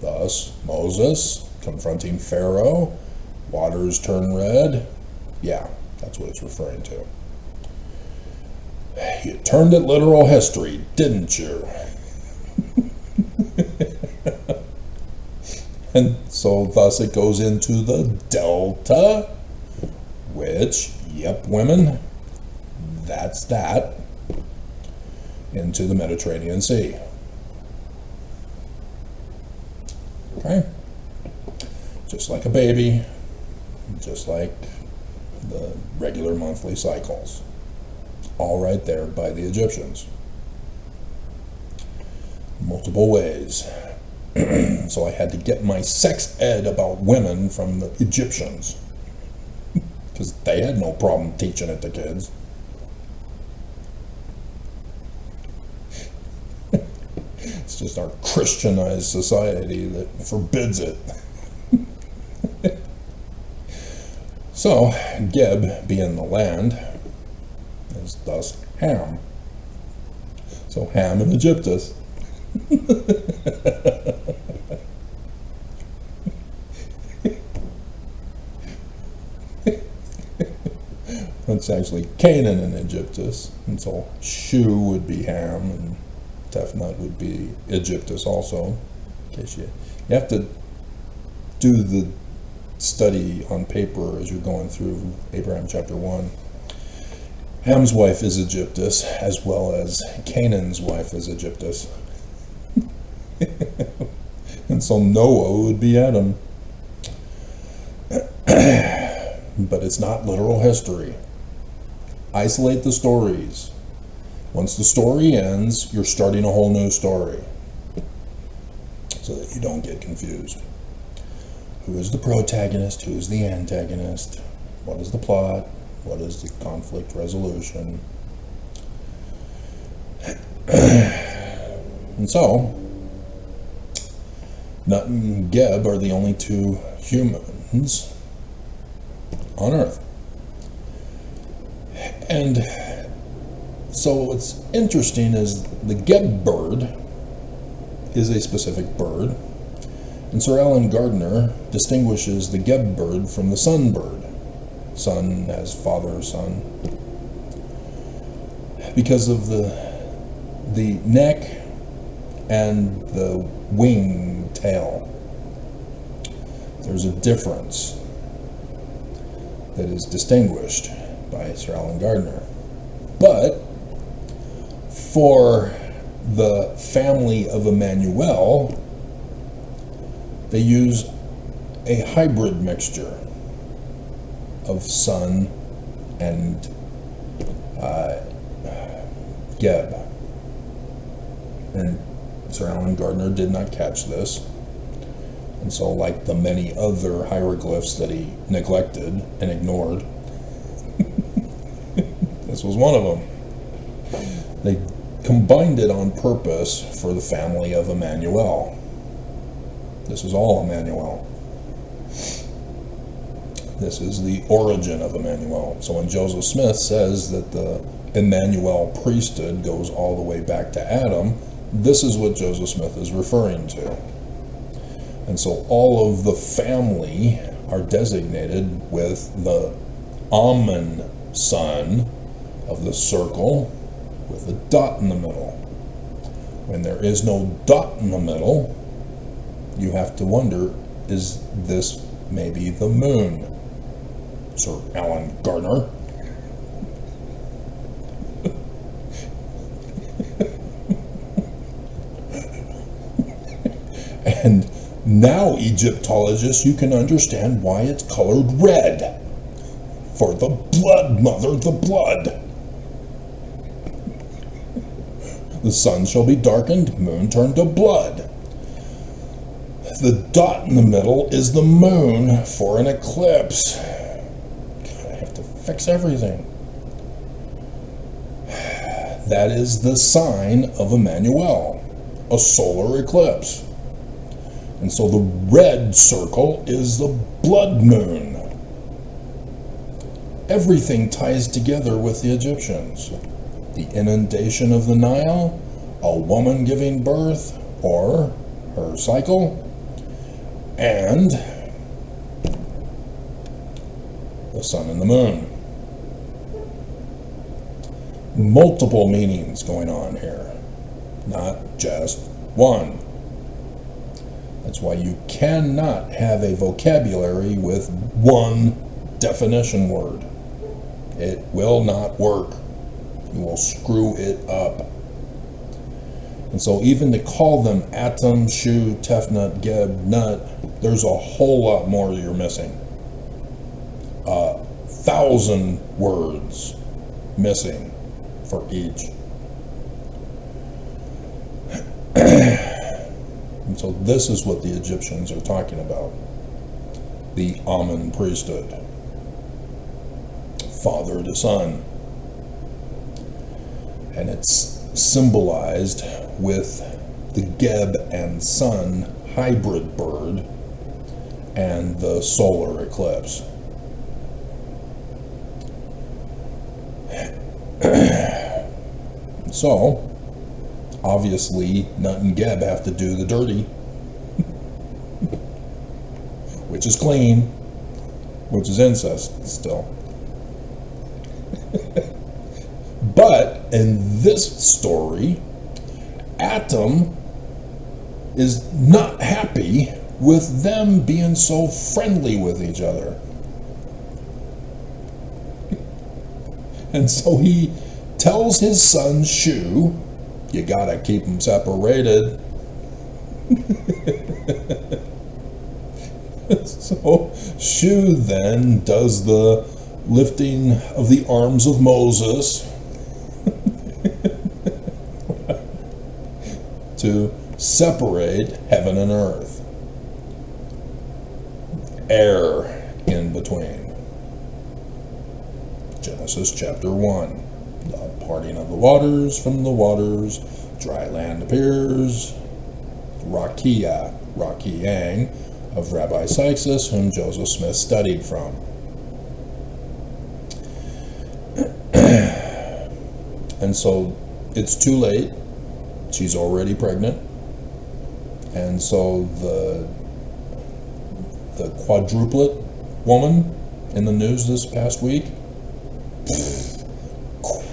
Thus, Moses confronting Pharaoh, waters turn red. Yeah, that's what it's referring to. You turned it literal history, didn't you? And so thus it goes into the delta, which, yep, women, that's that, into the Mediterranean Sea. Okay? Just like a baby, just like the regular monthly cycles. All right there by the Egyptians. Multiple ways. So I had to get my sex ed about women from the Egyptians, because they had no problem teaching it to kids. It's just our Christianized society that forbids it. So, Geb, being the land, is thus Ham. So Ham and Egyptus. It's actually Canaan and Egyptus, and so Shu would be Ham, and Tefnut would be Egyptus also. In case you have to do the study on paper as you're going through Abraham chapter 1. Ham's wife is Egyptus, as well as Canaan's wife is Egyptus. And so Noah would be Adam. But it's not literal history. Isolate the stories. Once the story ends, you're starting a whole new story, so that you don't get confused. Who is the protagonist? Who is the antagonist? What is the plot? What is the conflict resolution? And so, Nut and Geb are the only two humans on Earth. And so what's interesting is the Geb bird is a specific bird, and Sir Alan Gardner distinguishes the Geb bird from the sun bird. Sun as father, son, because of the neck and the wing tail. There's a difference that is distinguished by Sir Alan Gardner. But for the family of Immanuel, they use a hybrid mixture of sun and Geb. And Sir Alan Gardner did not catch this. And so, like the many other hieroglyphs that he neglected and ignored, this was one of them. They combined it on purpose for the family of Immanuel. This is all Immanuel. This is the origin of Immanuel. So when Joseph Smith says that the Immanuel priesthood goes all the way back to Adam, this is what Joseph Smith is referring to. And so all of the family are designated with the Amen son of the circle with a dot in the middle. When there is no dot in the middle, you have to wonder, is this maybe the moon? Sir Alan Gardner. And now, Egyptologists, you can understand why it's colored red. For the blood, mother, the blood. The sun shall be darkened, moon turned to blood. The dot in the middle is the moon for an eclipse. God, I have to fix everything. That is the sign of Immanuel, a solar eclipse. And so the red circle is the blood moon. Everything ties together with the Egyptians. The inundation of the Nile, a woman giving birth, or her cycle, and the sun and the moon. Multiple meanings going on here, not just one. That's why you cannot have a vocabulary with one definition word. It will not work. You will screw it up. And so even to call them atom, shu, tefnut, geb, nut, there's a whole lot more you're missing. 1,000 words missing for each. And so this is what the Egyptians are talking about. The Amun priesthood. Father to son. And it's symbolized with the Geb and Sun hybrid bird and the solar eclipse. So, obviously, Nut and Geb have to do the dirty, which is clean, which is incest still. But in this story, Atom is not happy with them being so friendly with each other. And so he tells his son Shu, you gotta keep them separated. So Shu then does the lifting of the arms of Moses to separate heaven and earth. Air in between. Genesis chapter 1. The parting of the waters from the waters, dry land appears. Rakia, Yang, of Rabbi Sykes, whom Joseph Smith studied from. And so it's too late. She's already pregnant. And so the quadruplet woman in the news this past week,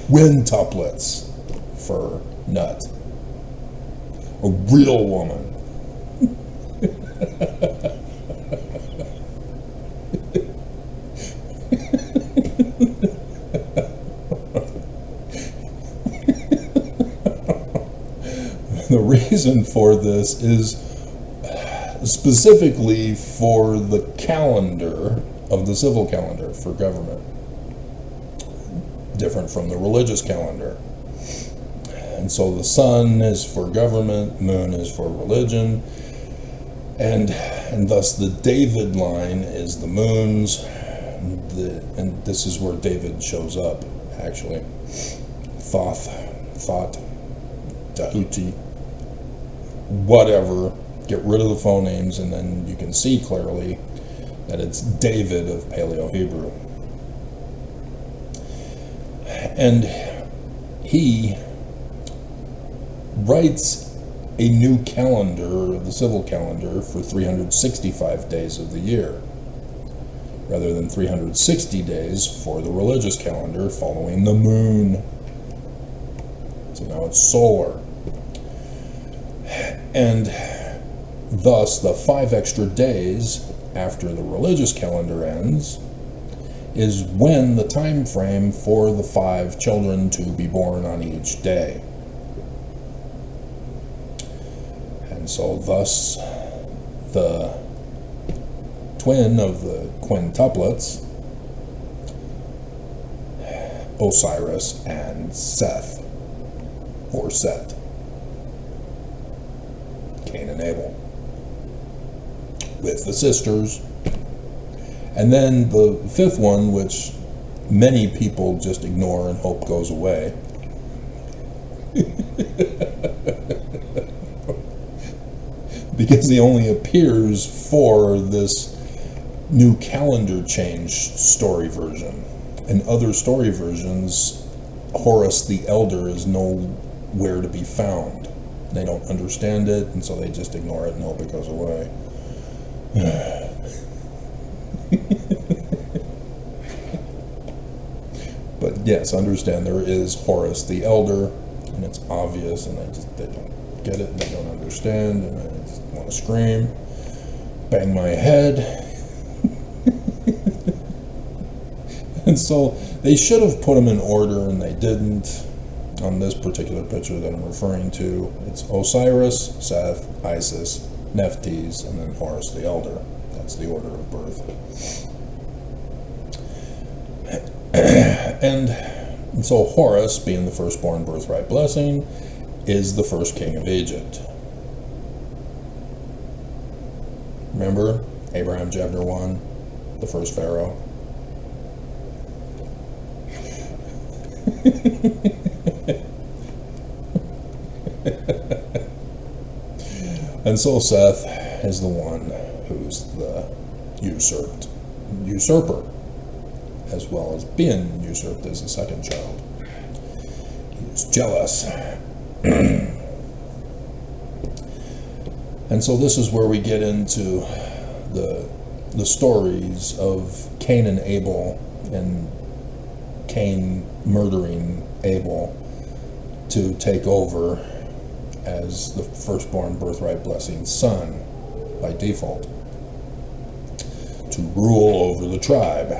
quintuplets for Nut. A real woman. The reason for this is specifically for the calendar of the civil calendar for government, different from the religious calendar. And so the sun is for government, moon is for religion, and thus the David line is the moons, and this is where David shows up, actually. Thoth, Tahuti, whatever, get rid of the phonemes, and then you can see clearly that it's David of Paleo-Hebrew. And he writes a new calendar, the civil calendar, for 365 days of the year, rather than 360 days for the religious calendar following the moon. So now it's solar. And thus the 5 extra days after the religious calendar ends is when the time frame for the 5 children to be born on each day. And so thus the twin of the quintuplets, Osiris and Seth, or Set, Cain and Abel, with the sisters. And then the fifth one, which many people just ignore and hope goes away, because he only appears for this new calendar change story version. In other story versions, Horus the Elder is nowhere to be found. They don't understand it, and so they just ignore it and hope it goes away. But yes, understand there is Horus the Elder, and it's obvious, and they don't get it, they don't understand, and I just want to scream, bang my head. And so they should have put them in order, and they didn't. On this particular picture that I'm referring to, it's Osiris, Seth, Isis, Nephthys, and then Horus the Elder. That's the order of birth. And so Horus, being the firstborn birthright blessing, is the first king of Egypt. Remember Abraham chapter 1, the first pharaoh? And so Seth is the one who's the usurper, as well as being usurped as a second child. He was jealous. And so this is where we get into the stories of Cain and Abel, and Cain murdering Abel to take over as the firstborn birthright blessing son by default, to rule over the tribe.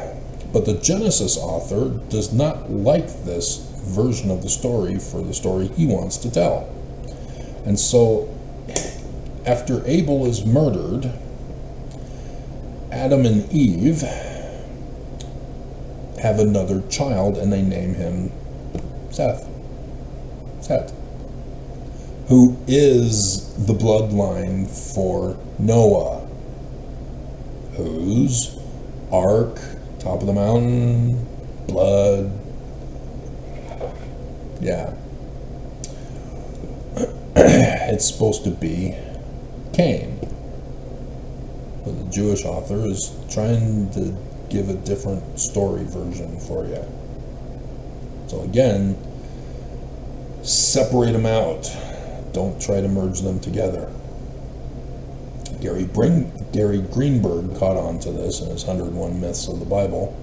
But the Genesis author does not like this version of the story for the story he wants to tell. And so after Abel is murdered, Adam and Eve have another child, and they name him Seth, who is the bloodline for Noah, whose ark, top of the mountain, blood, yeah. It's supposed to be Cain. But the Jewish author is trying to give a different story version for you. So again, separate them out. Don't try to merge them together. Gary Greenberg caught on to this in his 101 Myths of the Bible.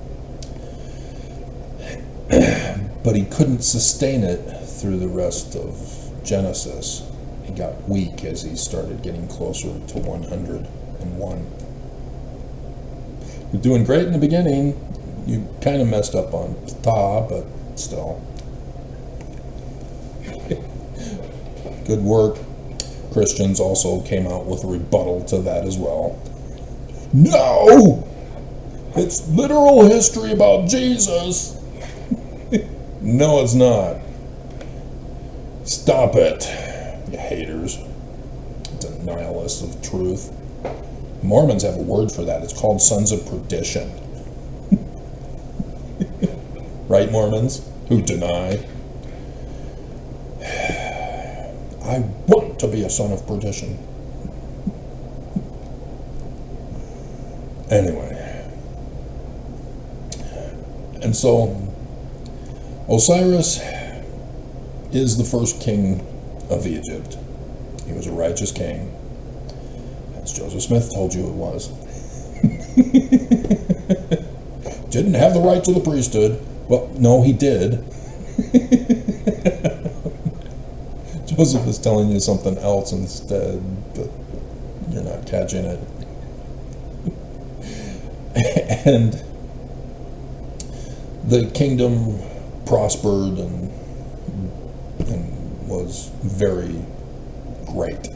But he couldn't sustain it through the rest of Genesis. He got weak as he started getting closer to 101. You're doing great in the beginning. You kind of messed up on Ptah, but still. Good work. Christians also came out with a rebuttal to that as well. No! It's literal history about Jesus. No, it's not. Stop it, you haters. Denialists of truth. Mormons have a word for that. It's called sons of perdition. Right, Mormons? Who deny? I want to be a son of perdition. Anyway. And so, Osiris is the first king of Egypt. He was a righteous king, as Joseph Smith told you it was. Didn't have the right to the priesthood. Well, no, he did. Joseph is telling you something else instead, but you're not catching it. And the kingdom prospered and was very great.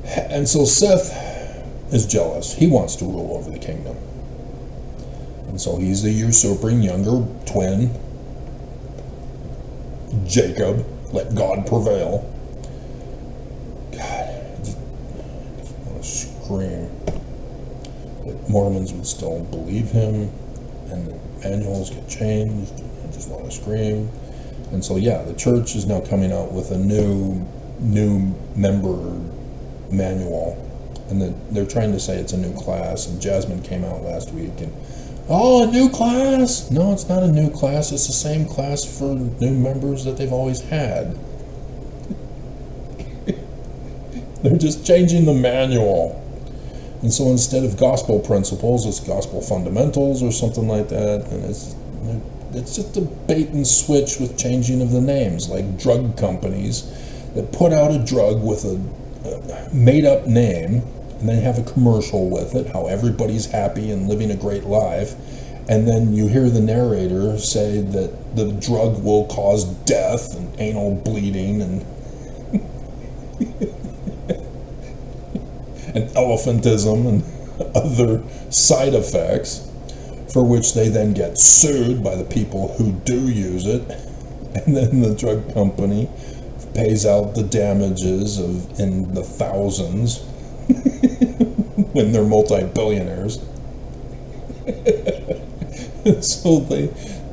And so Seth is jealous. He wants to rule over the kingdom. And so he's the usurping younger twin, Jacob. Let God prevail. God, I just want to scream that Mormons would still believe him and the manuals get changed. I just want to scream. And so, yeah, the church is now coming out with a new member manual. And they're trying to say it's a new class. And Jasmine came out last week and, oh, a new class? No, it's not a new class. It's the same class for new members that they've always had. They're just changing the manual. And so instead of gospel principles, it's gospel fundamentals or something like that. And it's just a bait and switch with changing of the names, like drug companies that put out a drug with a made-up name, and then have a commercial with it, how everybody's happy and living a great life, and then you hear the narrator say that the drug will cause death and anal bleeding and and elephantism and other side effects, for which they then get sued by the people who do use it, and then the drug company pays out the damages in the thousands when they're multi-billionaires. So they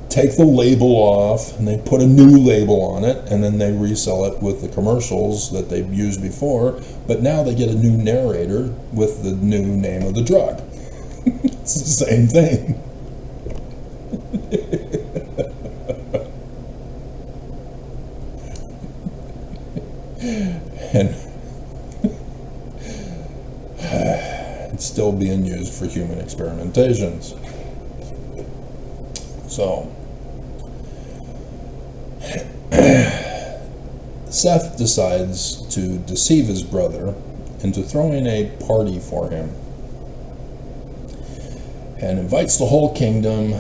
take the label off and they put a new label on it, and then they resell it with the commercials that they've used before, but now they get a new narrator with the new name of the drug. It's the same thing. And it's still being used for human experimentations. So Seth decides to deceive his brother into throwing a party for him and invites the whole kingdom,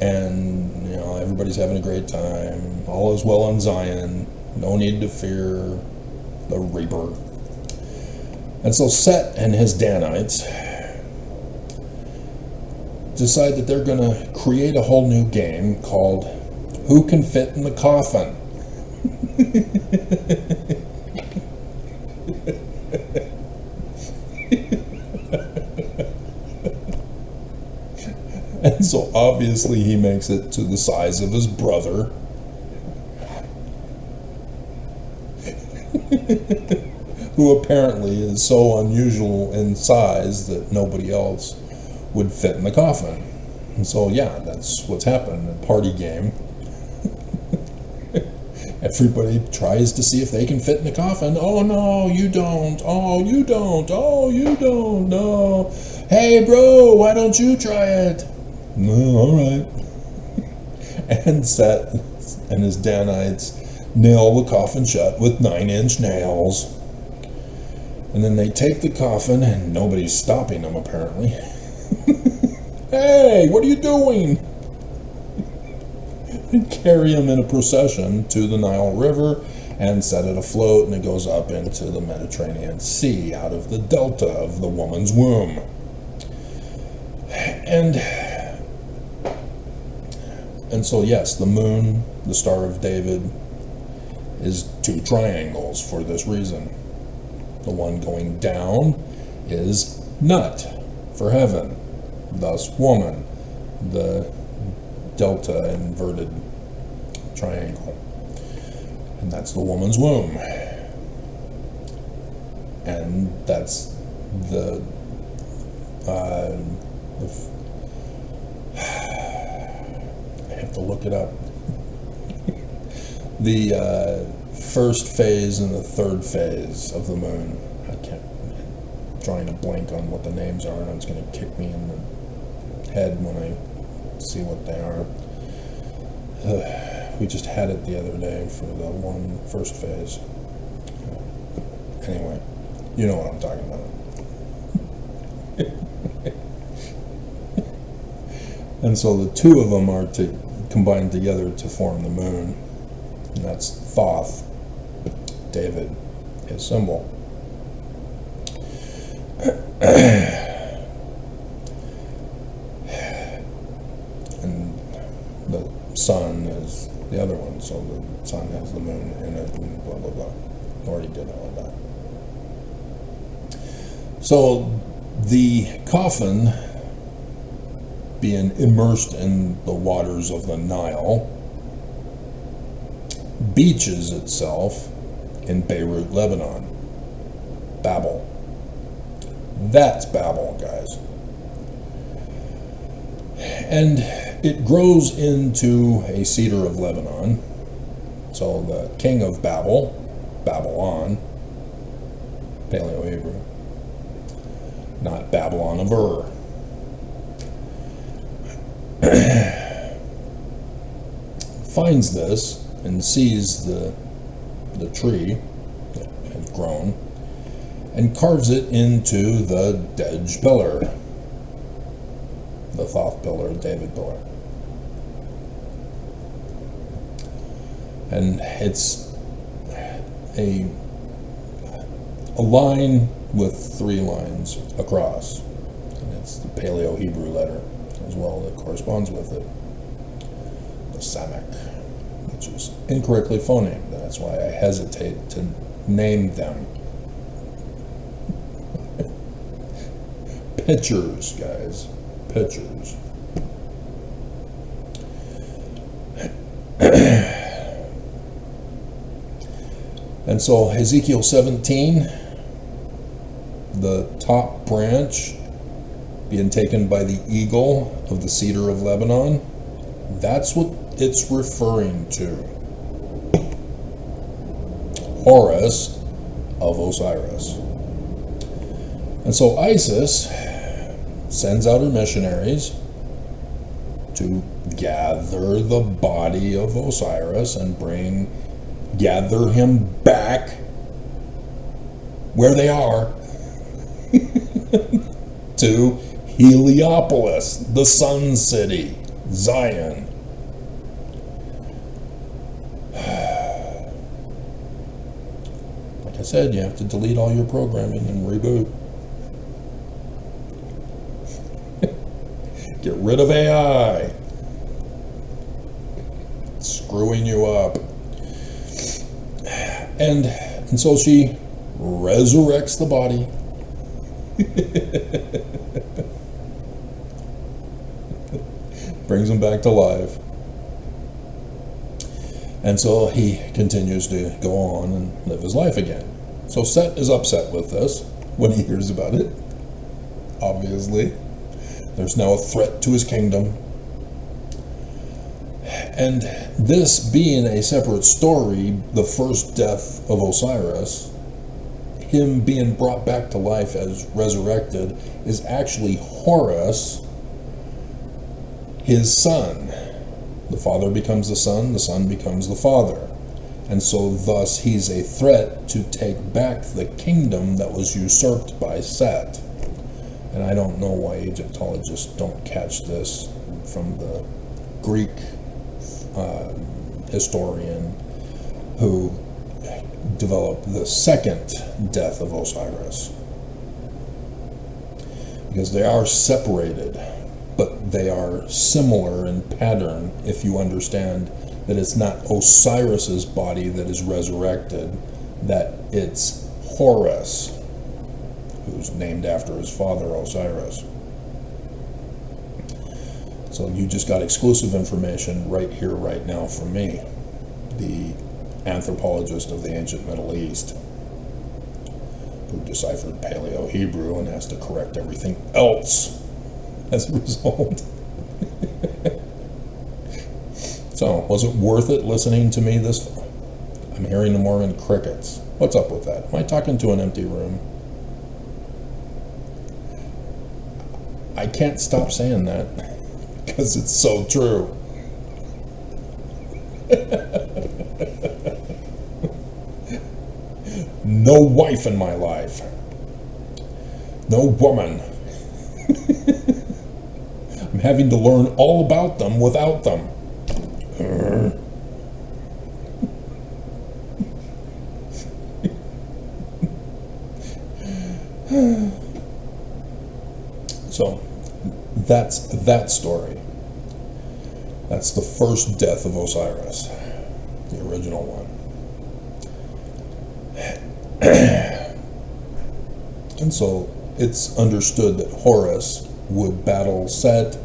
and everybody's having a great time. All is well in Zion. No need to fear the Reaper. And so Set and his Danites decide that they're going to create a whole new game called Who Can Fit in the Coffin? And so obviously he makes it to the size of his brother. Who apparently is so unusual in size that nobody else would fit in the coffin. And so, yeah, that's what's happened. A party game. Everybody tries to see if they can fit in the coffin. Oh, no, you don't. Oh, you don't. Oh, you don't. No. Hey, bro, why don't you try it? No, all right. And Set and his Danites nail the coffin shut with 9-inch nails. And then they take the coffin, and nobody's stopping them, apparently. Hey, what are you doing? And carry him in a procession to the Nile River and set it afloat, and it goes up into the Mediterranean Sea out of the delta of the woman's womb. And so, yes, the moon, the Star of David, is 2 triangles for this reason. The one going down is nut for heaven, thus woman, the delta inverted triangle. And that's the woman's womb. And that's the I have to look it up. The first phase and the third phase of the moon. I'm drawing a blank on what the names are, and it's going to kick me in the head when I see what they are. We just had it the other day for the first phase. Anyway, you know what I'm talking about. And so the 2 of them are to combine together to form the moon. And that's Thoth, David, his symbol. And the sun is the other one, so the sun has the moon in it, and blah blah blah. Already did all of that. So the coffin, being immersed in the waters of the Nile, beaches itself in Beirut, Lebanon. Babel. That's Babel, guys. And it grows into a cedar of Lebanon. So the king of Babel, Babylon, Paleo-Hebrew, not Babylon of Ur. Finds this and sees the tree that has grown and carves it into the Dej pillar, the Thoth pillar, David pillar. And it's a line with 3 lines across, and it's the Paleo-Hebrew letter as well that corresponds with it, the Samek, which is incorrectly phonamed. That's why I hesitate to name them. Pictures, guys, pictures. And so Ezekiel 17, the top branch being taken by the eagle of the cedar of Lebanon, that's what it's referring to. Horus of Osiris. And so Isis sends out her missionaries to gather the body of Osiris and gather him back where they are to Heliopolis, the Sun City, Zion. Like I said, you have to delete all your programming and reboot. Get rid of AI. It's screwing you up. And so she resurrects the body. Brings him back to life. And so he continues to go on and live his life again. So Set is upset with this when he hears about it. Obviously. There's now a threat to his kingdom. And this being a separate story, the first death of Osiris, him being brought back to life as resurrected, is actually Horus, his son. The father becomes the son becomes the father. And so thus he's a threat to take back the kingdom that was usurped by Set. And I don't know why Egyptologists don't catch this from the Greek historian who developed the second death of Osiris. Because they are separated, but they are similar in pattern if you understand that it's not Osiris's body that is resurrected, that it's Horus, who's named after his father Osiris. So you just got exclusive information right here, right now from me, the anthropologist of the ancient Middle East, who deciphered Paleo-Hebrew and has to correct everything else as a result. So, was it worth it listening to me this far? I'm hearing the Mormon crickets. What's up with that? Am I talking to an empty room? I can't stop saying that. Because it's so true. No wife in my life. No woman. I'm having to learn all about them without them. That's that story. That's the first death of Osiris, the original one. And so it's understood that Horus would battle Set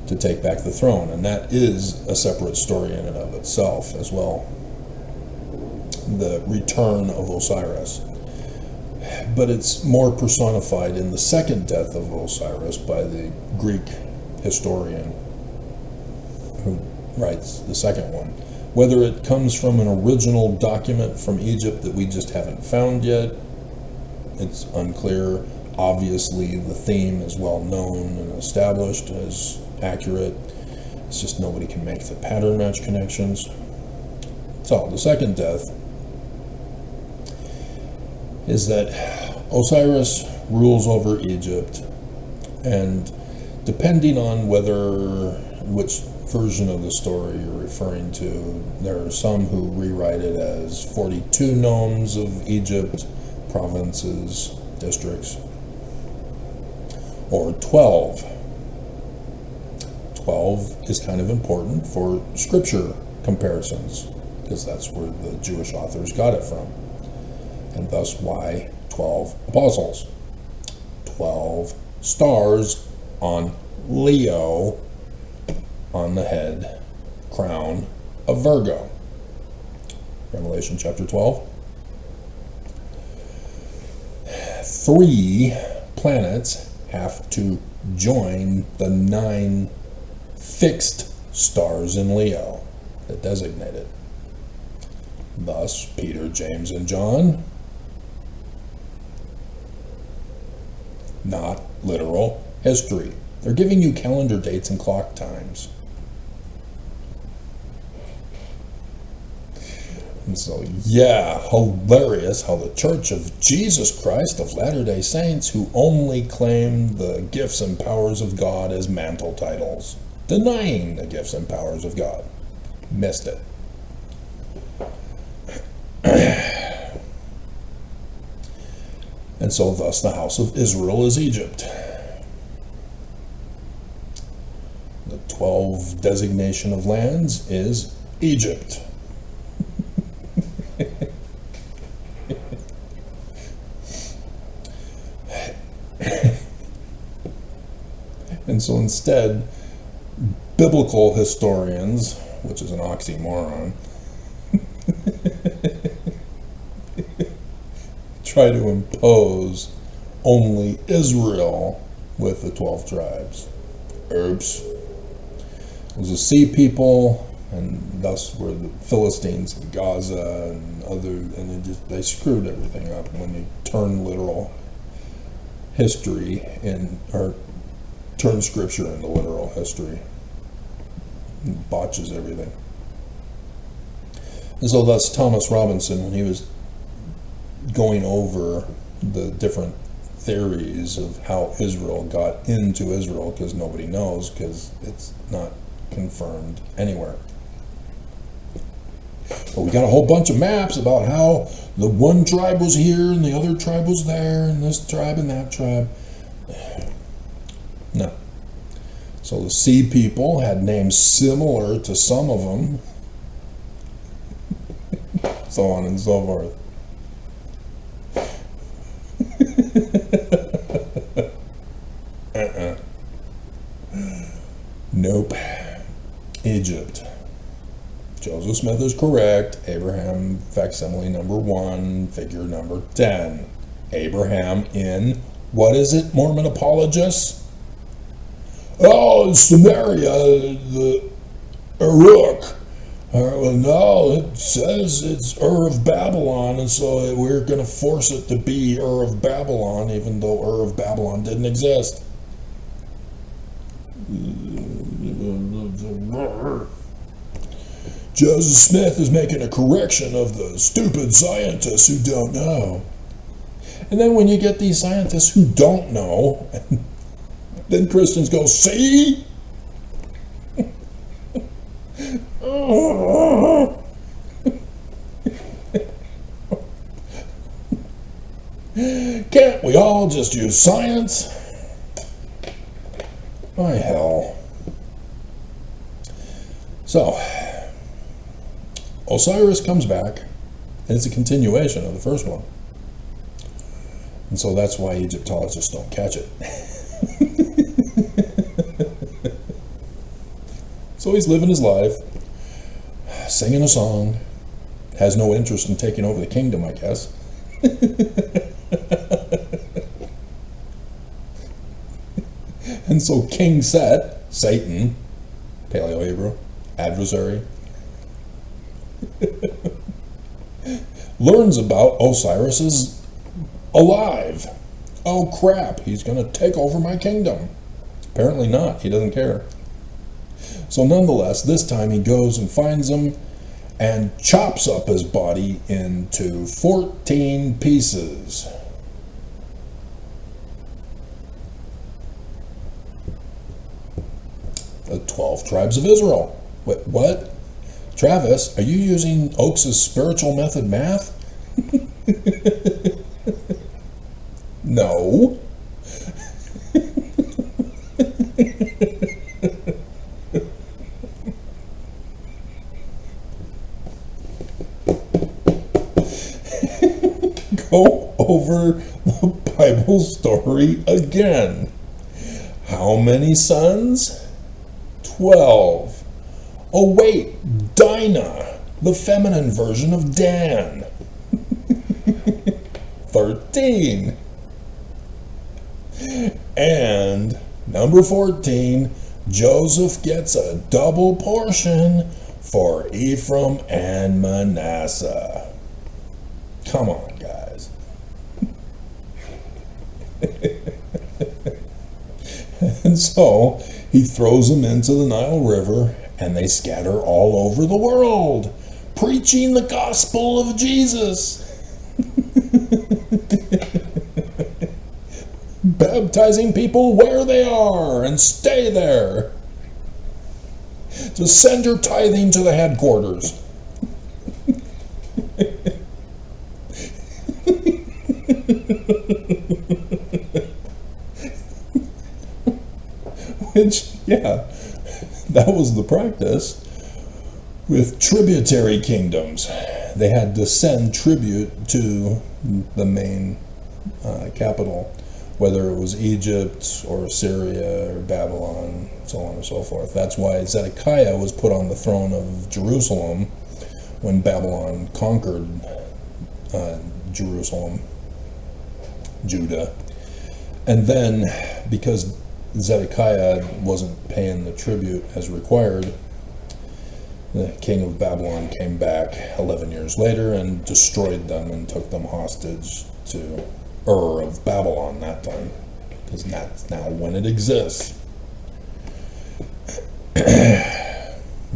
to take back the throne, and that is a separate story in and of itself as well. The return of Osiris. But it's more personified in the second death of Osiris by the Greek historian who writes the second one. Whether it comes from an original document from Egypt that we just haven't found yet, it's unclear. Obviously, the theme is well known and established as accurate. It's just nobody can make the pattern match connections. So, the second death is that Osiris rules over Egypt, and depending on which version of the story you're referring to, there are some who rewrite it as 42 nomes of Egypt, provinces, districts, or 12. 12 is kind of important for scripture comparisons, because that's where the Jewish authors got it from. And thus why 12 apostles. 12 stars on Leo on the head crown of Virgo. Revelation chapter 12. 3 planets have to join the 9 fixed stars in Leo that designated. Thus, Peter, James, and John, not literal history. They're giving you calendar dates and clock times. And so, yeah, hilarious how the Church of Jesus Christ of Latter-day Saints, who only claim the gifts and powers of God as mantle titles, denying the gifts and powers of God, missed it. And so thus the house of Israel is Egypt. The 12 designation of lands is Egypt. And so instead, biblical historians, which is an oxymoron, try to impose only Israel with the 12 tribes. Oops. It was a sea people, and thus were the Philistines in Gaza and and they screwed everything up when you turn literal history or turn scripture into literal history. It botches everything. And so thus Thomas Robinson, when he was going over the different theories of how Israel got into Israel, because nobody knows, because it's not confirmed anywhere. But we got a whole bunch of maps about how the one tribe was here and the other tribe was there and this tribe and that tribe. No. So the sea people had names similar to some of them. So on and so forth. Nope. Egypt. Joseph Smith is correct. Abraham, facsimile number 1, figure number 10. Abraham in, what is it, Mormon apologists? Oh, Samaria, the Uruk. Well, no, it says it's Ur of Babylon, and so we're going to force it to be Ur of Babylon, even though Ur of Babylon didn't exist. Joseph Smith is making a correction of the stupid scientists who don't know. And then when you get these scientists who don't know, then Christians go, see? Can't we all just use science? My hell. So, Osiris comes back, and it's a continuation of the first one. And so that's why Egyptologists don't catch it. So he's living his life, singing a song, has no interest in taking over the kingdom, I guess. And so King Set, Satan, Paleo-Hebrew, adversary, learns about Osiris is alive. Oh crap, he's going to take over my kingdom. Apparently not, he doesn't care. So nonetheless, this time he goes and finds him and chops up his body into 14 pieces. The 12 tribes of Israel. Wait, what? Travis, are you using Oaks' spiritual method math? No. Go over the Bible story again. How many sons? 12. Oh wait, Dinah, the feminine version of Dan. 13. And number 14, Joseph gets a double portion for Ephraim and Manasseh. Come on, guys. And so he throws them into the Nile River, and they scatter all over the world, preaching the gospel of Jesus. Baptizing people where they are and stay there. Just send your tithing to the headquarters. Which, yeah, that was the practice with tributary kingdoms. They had to send tribute to the main capital, whether it was Egypt or Syria or Babylon, so on and so forth. That's why Zedekiah was put on the throne of Jerusalem when Babylon conquered Jerusalem, Judah. And then, because Zedekiah wasn't paying the tribute as required, the king of Babylon came back 11 years later and destroyed them and took them hostage to Ur of Babylon that time, because that's now when it exists.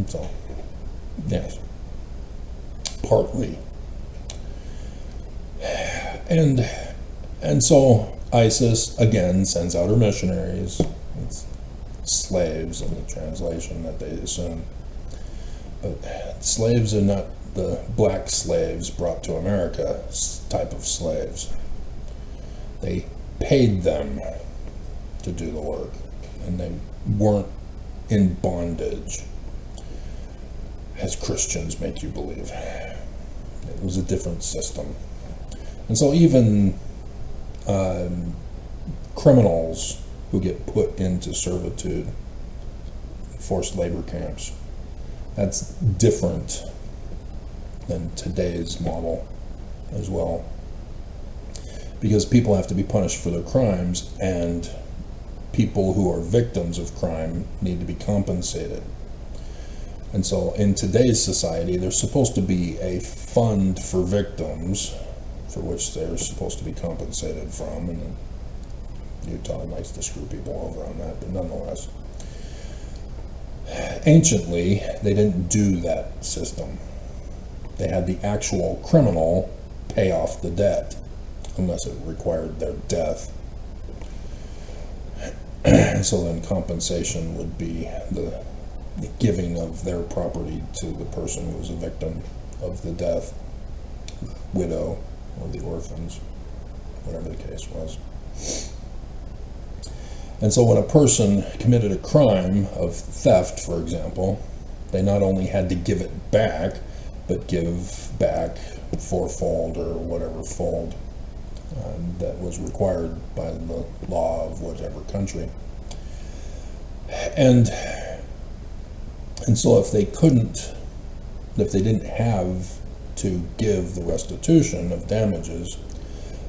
So, yes, partly. And so ISIS again sends out her missionaries. It's slaves in the translation that they assume. But slaves are not the black slaves brought to America type of slaves. They paid them to do the work, and they weren't in bondage, as Christians make you believe. It was a different system. And so even criminals who get put into servitude, forced labor camps, that's different than today's model as well. Because people have to be punished for their crimes, and people who are victims of crime need to be compensated. And so in today's society, there's supposed to be a fund for victims for which they're supposed to be compensated from, and Utah likes to screw people over on that, but nonetheless. Anciently, they didn't do that system. They had the actual criminal pay off the debt, unless it required their death. So then compensation would be the giving of their property to the person who was a victim of the death, the widow or the orphans, whatever the case was. And so when a person committed a crime of theft, for example, they not only had to give it back, but give back fourfold or whatever fold that was required by the law of whatever country. And so if they didn't have to give the restitution of damages,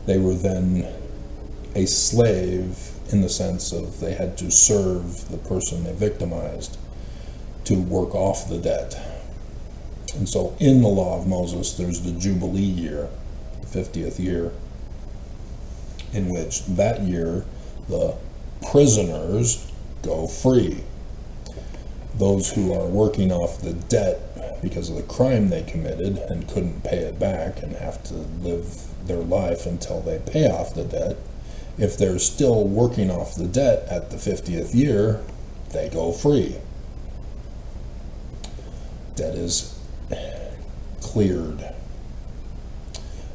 they were then a slave in the sense of they had to serve the person they victimized to work off the debt. And so in the law of Moses, there's the Jubilee year, the 50th year, in which that year the prisoners go free. Those who are working off the debt because of the crime they committed and couldn't pay it back and have to live their life until they pay off the debt, if they're still working off the debt at the 50th year, they go free. Debt is cleared.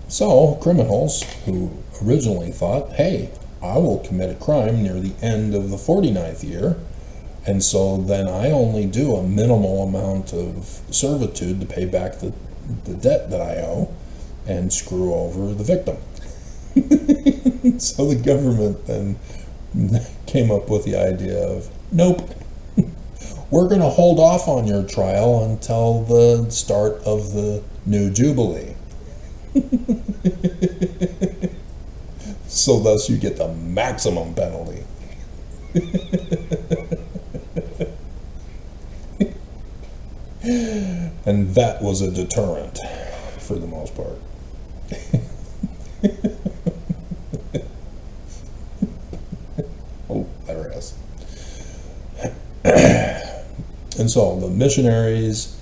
So criminals who originally thought, hey, I will commit a crime near the end of the 49th year, and so then I only do a minimal amount of servitude to pay back the debt that I owe and screw over the victim. So the government then came up with the idea of, nope, we're going to hold off on your trial until the start of the new Jubilee. So thus you get the maximum penalty. And that was a deterrent for the most part. Oh, IRS. And so the missionaries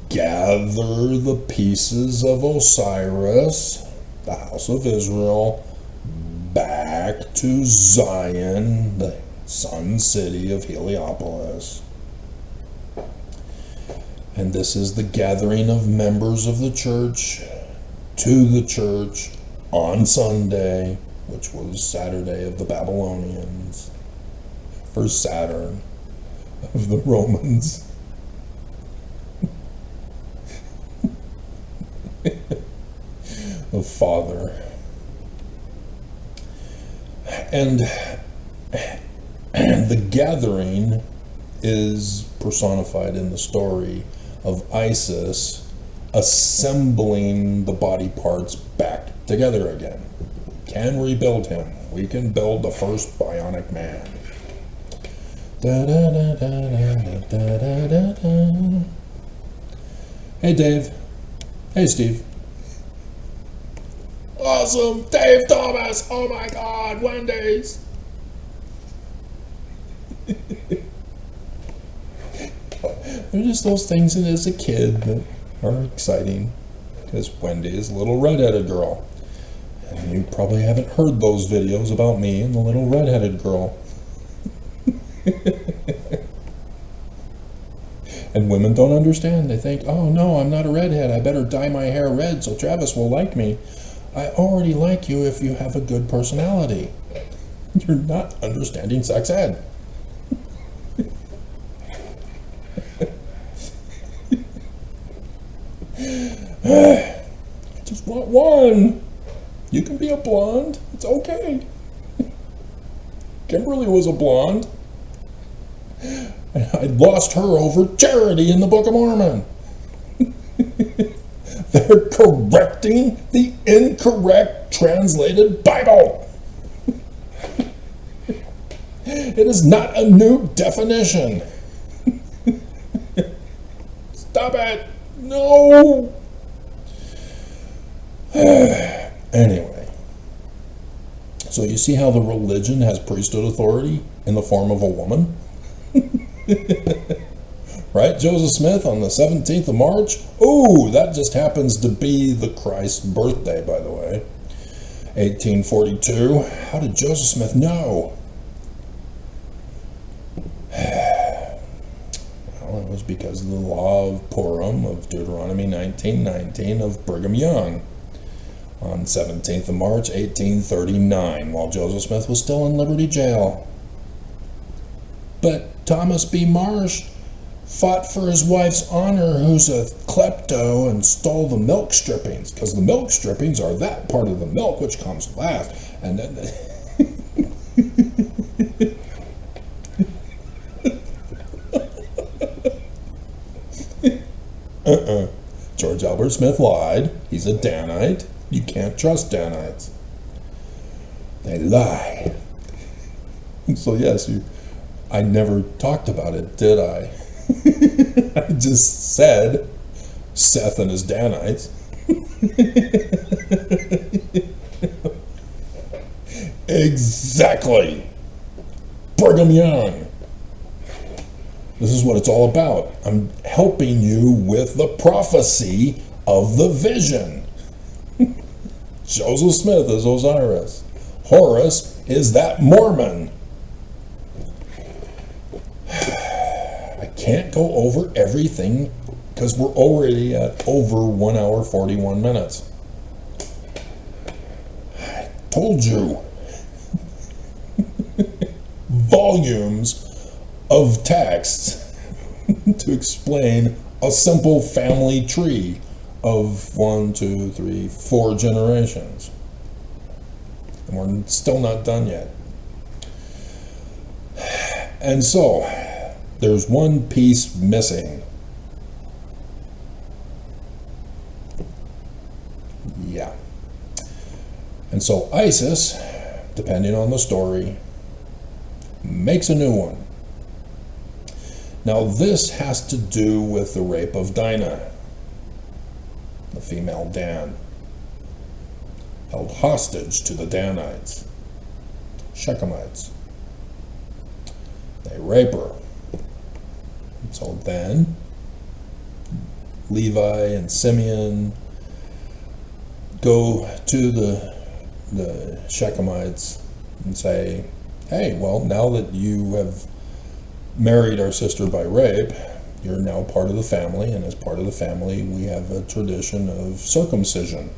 gather the pieces of Osiris, the house of Israel, back to Zion, the sun city of Heliopolis. And this is the gathering of members of the church to the church on Sunday, which was Saturday of the Babylonians, for Saturn of the Romans. The Father. And the gathering is personified in the story of Isis assembling the body parts back together again. We can rebuild him. We can build the first bionic man. Da, da, da, da, da, da, da, da. Hey Dave. Hey Steve. Awesome! Dave Thomas! Oh my god, Wendy's! They're just those things that as a kid that are exciting. Because Wendy is a little red-headed girl. And you probably haven't heard those videos about me and the little red-headed girl. And women don't understand. They think, oh no, I'm not a redhead. I better dye my hair red so Travis will like me. I already like you if you have a good personality. You're not understanding sex ed. I just want one. You can be a blonde. It's okay. Kimberly was a blonde. I lost her over charity in the Book of Mormon. They're correcting the incorrect translated Bible. It is not a new definition. Stop it. No. Anyway. So you see how the religion has priesthood authority in the form of a woman? Right, Joseph Smith on the 17th of March? Oh, that just happens to be the Christ's birthday, by the way. 1842. How did Joseph Smith know? Well, it was because of the law of Purim of Deuteronomy 19:19 of Brigham Young on 17th of March, 1839, while Joseph Smith was still in Liberty Jail. But Thomas B. Marsh fought for his wife's honor, who's a klepto, and stole the milk strippings, because the milk strippings are that part of the milk which comes last. And then George Albert Smith lied. He's a Danite. You can't trust Danites. They lie. So yes, I never talked about it, did I? I just said Seth and his Danites. Exactly. Brigham Young. This is what it's all about. I'm helping you with the prophecy of the vision. Joseph Smith is Osiris. Horus is that Mormon. I can't go over everything because we're already at over 1 hour 41 minutes. I told you. Volumes of texts to explain a simple family tree of 1, 2, 3, 4 generations. And we're still not done yet. And so, there's one piece missing. Yeah. And so ISIS, depending on the story, makes a new one. Now this has to do with the rape of Dinah, the female Dan, held hostage to the Danites, Shechemites. They rape her. So then Levi and Simeon go to the Shechemites and say, hey, well, now that you have married our sister by rape, you're now part of the family, and as part of the family we have a tradition of circumcision.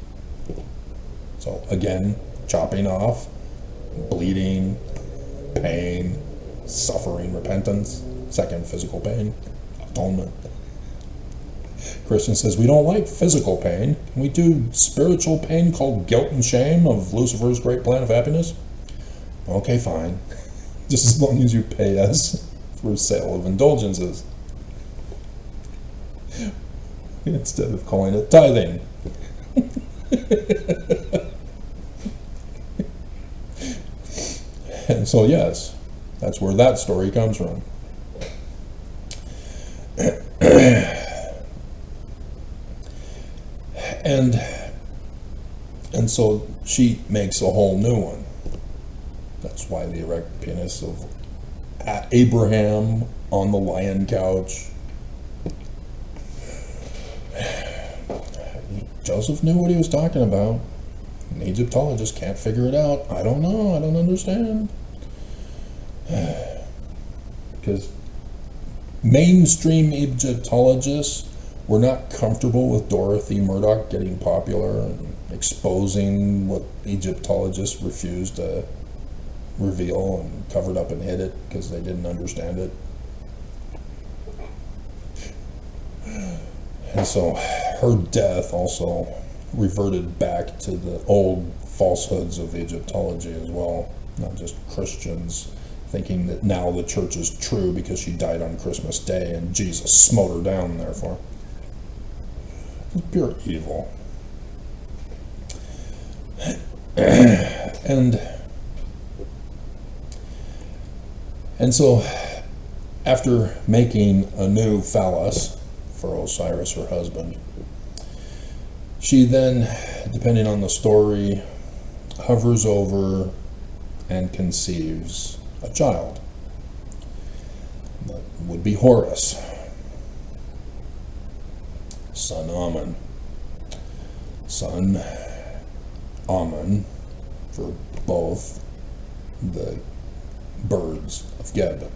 So again, chopping off, bleeding, pain, suffering, repentance, second physical pain, atonement. Christian says we don't like physical pain. Can we do spiritual pain called guilt and shame of Lucifer's great plan of happiness? Okay, fine. Just as long as you pay us for sale of indulgences instead of calling it tithing. And so yes, that's where that story comes from. And so she makes a whole new one. That's why the erect penis of Abraham on the lion couch. Joseph knew what he was talking about. An Egyptologist can't figure it out. I don't know. I don't understand. Because mainstream Egyptologists were not comfortable with Dorothy Murdoch getting popular and exposing what Egyptologists refused to reveal and covered up and hid it because they didn't understand it. And so her death also reverted back to the old falsehoods of Egyptology as well, not just Christians thinking that now the church is true because she died on Christmas Day and Jesus smote her down therefore. It's pure evil. And so after making a new phallus for Osiris, her husband, she then, depending on the story, hovers over and conceives a child. That would be Horus, son Ammon. Son Ammon for both the birds of Geb.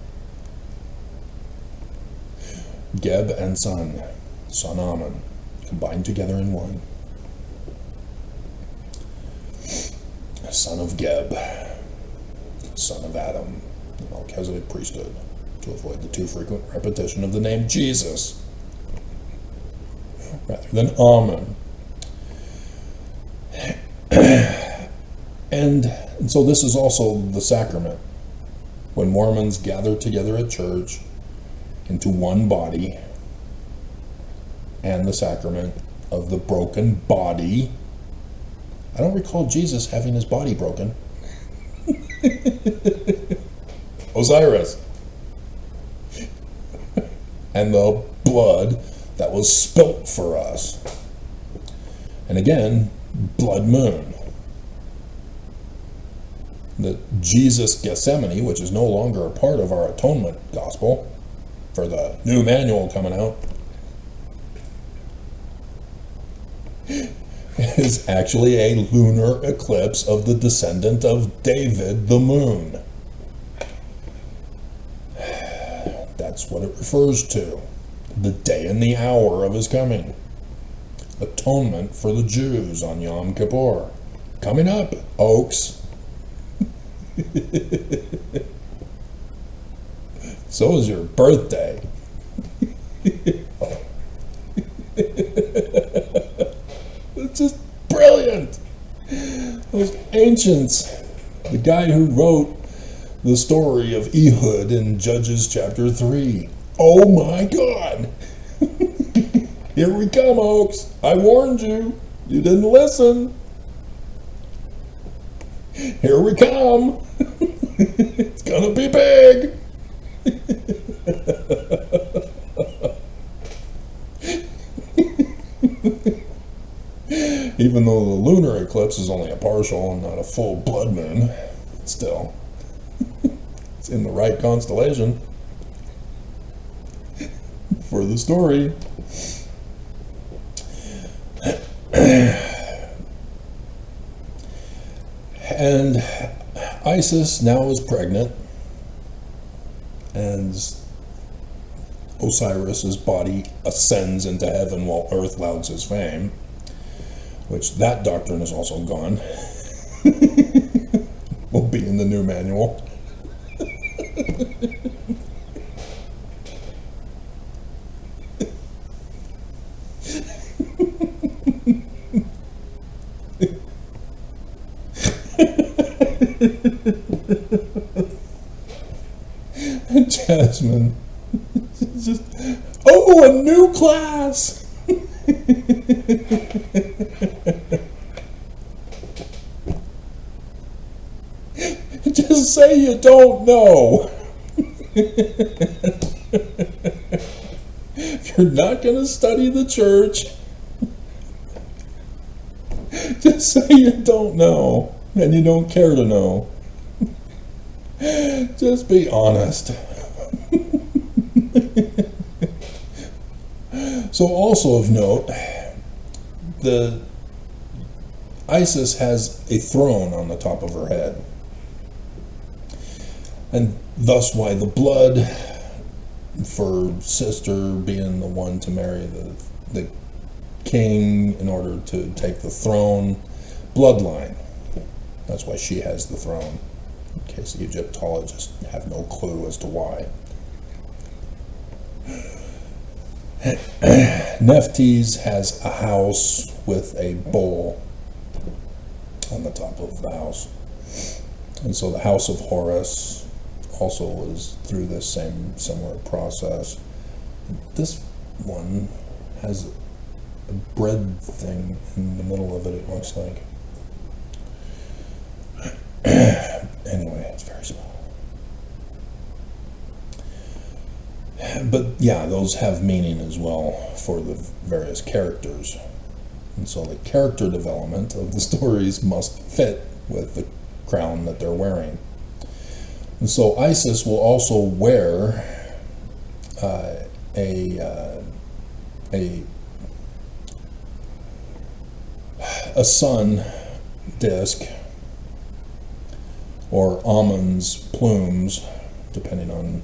Geb and son Ammon, combined together in one. Son of Geb, son of Adam, the Melchizedek priesthood, to avoid the too frequent repetition of the name Jesus rather than Amen. And so this is also the sacrament. When Mormons gather together at church into one body, and the sacrament of the broken body. I don't recall Jesus having his body broken. Osiris. And the blood that was spilt for us. And again, blood moon. The Jesus Gethsemane, which is no longer a part of our atonement gospel, for the new manual coming out, is actually a lunar eclipse of the descendant of David, the moon. That's what it refers to. The day and the hour of his coming. Atonement for the Jews on Yom Kippur. Coming up, Oaks. So is your birthday. It's just brilliant. Those ancients. The guy who wrote the story of Ehud in Judges chapter 3. Oh my God. Here we come, Oaks. I warned you. You didn't listen. Here we come. It's gonna be big. Even though the lunar eclipse is only a partial and not a full blood moon, still, it's in the right constellation for the story. And Isis now is pregnant, and Osiris's body ascends into heaven while Earth louds his fame, which that doctrine is also gone. Will be in the new manual. Jasmine. Just, oh, a new class. Just say you don't know. If you're not going to study the church, just say you don't know and you don't care to know. Just be honest. So also of note, the Isis has a throne on the top of her head. And thus why the blood for sister being the one to marry the king in order to take the throne, bloodline. That's why she has the throne. In case the Egyptologists have no clue as to why. Nephthys has a house with a bowl on the top of the house. And so the house of Horus also is through this same similar process. This one has a bread thing in the middle of it, it looks like. Anyway, it's very small. But yeah, those have meaning as well for the various characters. And so the character development of the stories must fit with the crown that they're wearing. And so Isis will also wear a sun disk or Amun's plumes, depending on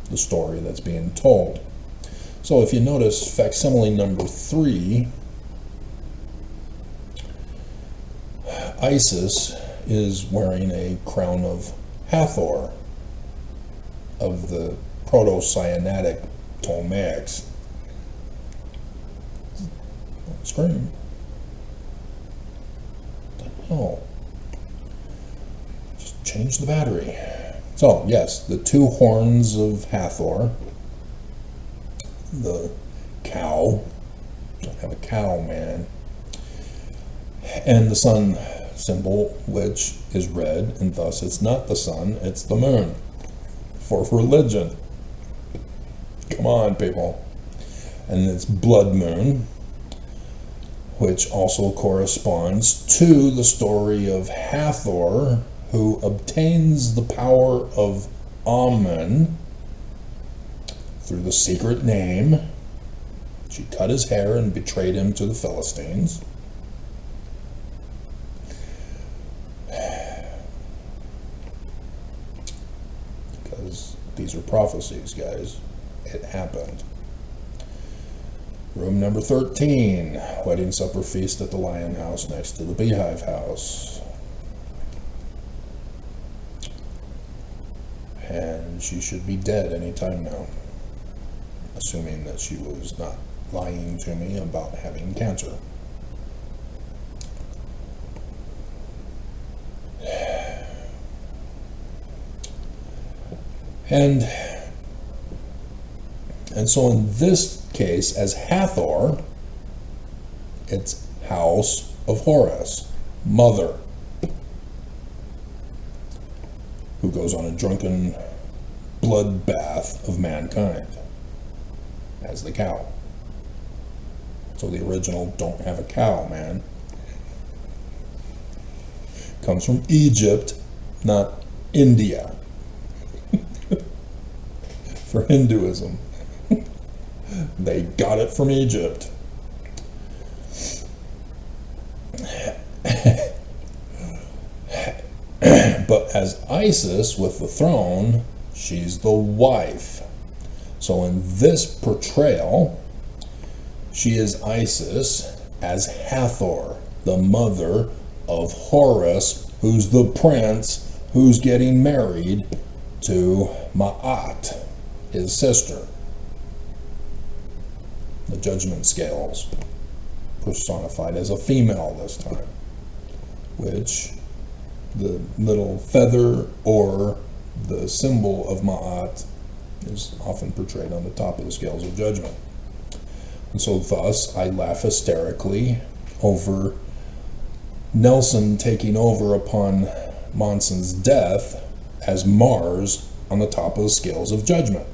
the story that's being told. So if you notice facsimile number 3, Isis is wearing a crown of Hathor, of the proto-cyanatic Tolmecs. Scream. What the hell? Just change the battery. So, yes, the two horns of Hathor. The cow. Don't have a cow, man. And the sun symbol, which is red, and thus it's not the sun, it's the moon. For religion. Come on, people. And it's blood moon, which also corresponds to the story of Hathor, who obtains the power of Amun through the secret name. She cut his hair and betrayed him to the Philistines. Because these are prophecies, guys. It happened. Room number 13, wedding supper feast at the Lion House next to the Beehive House. And she should be dead any time now, assuming that she was not lying to me about having cancer. And so in this case, as Hathor, it's House of Horus, mother, who goes on a drunken bloodbath of mankind as the cow. So the original don't have a cow, man. Comes from Egypt, not India. For Hinduism. They got it from Egypt. But as Isis with the throne, she's the wife. So in this portrayal, she is Isis as Hathor, the mother of Horus, who's the prince who's getting married to Ma'at, his sister. The judgment scales, personified as a female this time, which the little feather or the symbol of Ma'at is often portrayed on the top of the scales of judgment. And so thus I laugh hysterically over Nelson taking over upon Monson's death as Mars on the top of the scales of judgment,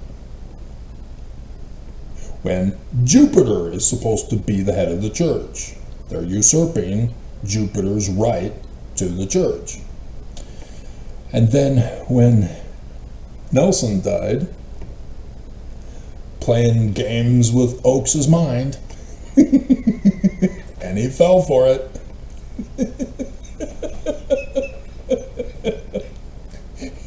when Jupiter is supposed to be the head of the church. They're usurping Jupiter's right to the church. And then when Nelson died, playing games with Oakes's mind, and he fell for it.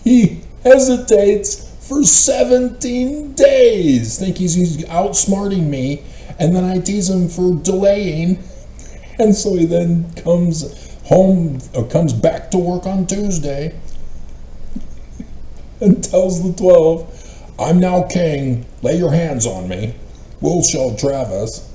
He hesitates for 17 days, think he's outsmarting me, and then I tease him for delaying, and so he then comes home, or comes back to work on Tuesday, and tells the 12, I'm now king, lay your hands on me, we'll show Travis.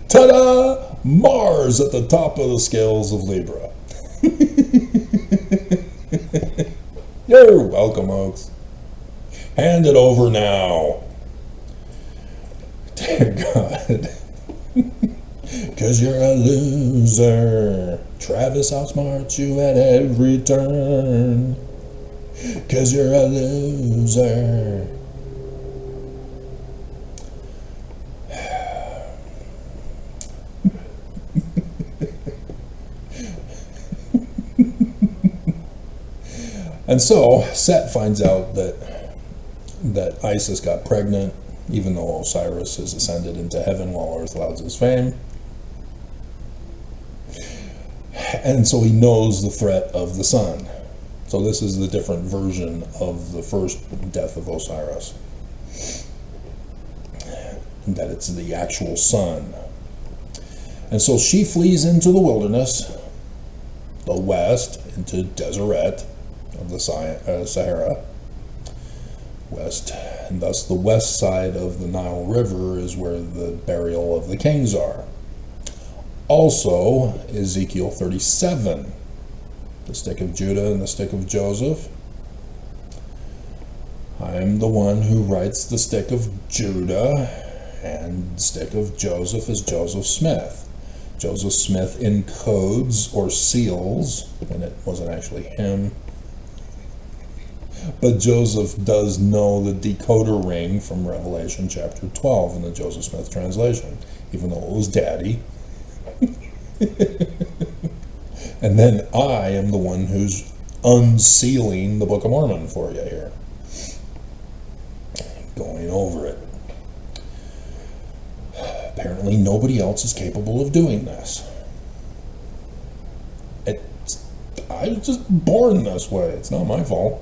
Ta-da! Mars at the top of the scales of Libra. You're welcome, Oaks. Hand it over now. Dear God. 'Cause you're a loser. Travis outsmarts you at every turn. 'Cause you're a loser. And so Set finds out that Isis got pregnant, even though Osiris has ascended into heaven while Earth louds his fame. And so he knows the threat of the sun. So this is the different version of the first death of Osiris, and that it's the actual sun. And so she flees into the wilderness, the west into Deseret of the Sahara. West, and thus the west side of the Nile River is where the burial of the kings are. Also, Ezekiel 37, the stick of Judah and the stick of Joseph. I'm the one who writes the stick of Judah, and the stick of Joseph is Joseph Smith. Joseph Smith encodes or seals, and it wasn't actually him, but Joseph does know the decoder ring from Revelation chapter 12 in the Joseph Smith translation, even though it was Daddy. And then I am the one who's unsealing the Book of Mormon for you here. Going over it. Apparently nobody else is capable of doing this. I was just born this way. It's not my fault.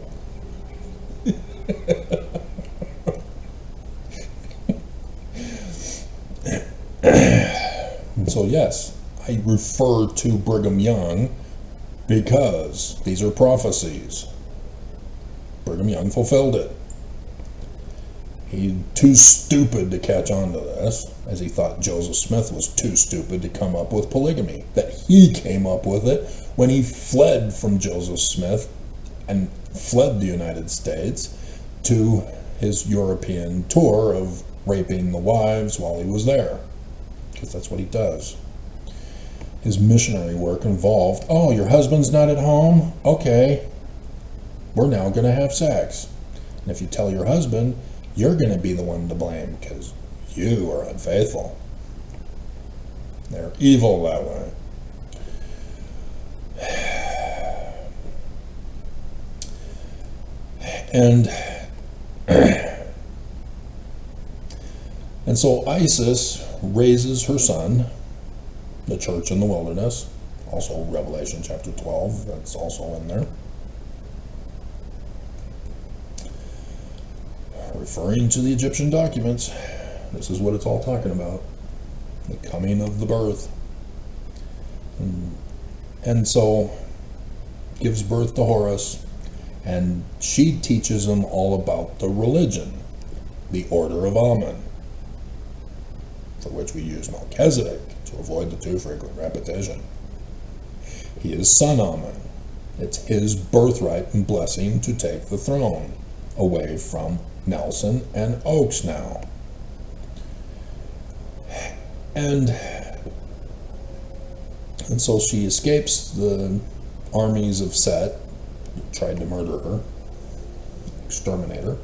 So yes, I refer to Brigham Young because these are prophecies. Brigham Young fulfilled it. He's too stupid to catch on to this, as he thought Joseph Smith was too stupid to come up with polygamy. That he came up with it when he fled from Joseph Smith and fled the United States to his European tour of raping the wives while he was there, because that's what he does. His missionary work involved, oh, your husband's not at home? Okay, we're now going to have sex. And if you tell your husband, you're going to be the one to blame because you are unfaithful. They're evil that way. And so Isis raises her son, the church in the wilderness, also Revelation chapter 12, that's also in there, referring to the Egyptian documents. This is what it's all talking about, the coming of the birth. And so gives birth to Horus, and she teaches him all about the religion, the order of Amen, for which we use Melchizedek to avoid the too frequent repetition. He is son Amen. It's his birthright and blessing to take the throne away from Nelson and Oakes now. And so she escapes the armies of Set, who tried to murder her, exterminate her.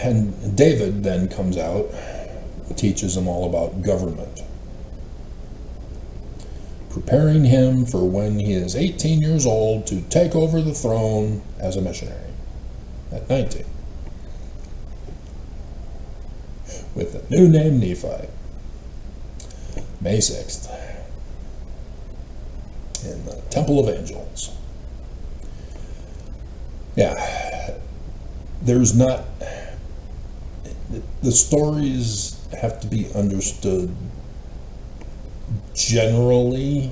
And David then comes out and teaches him all about government, preparing him for when he is 18 years old to take over the throne as a missionary at 19, with a new name, Nephi. May 6th, in the Temple of Angels. Yeah, there's not, the stories have to be understood generally,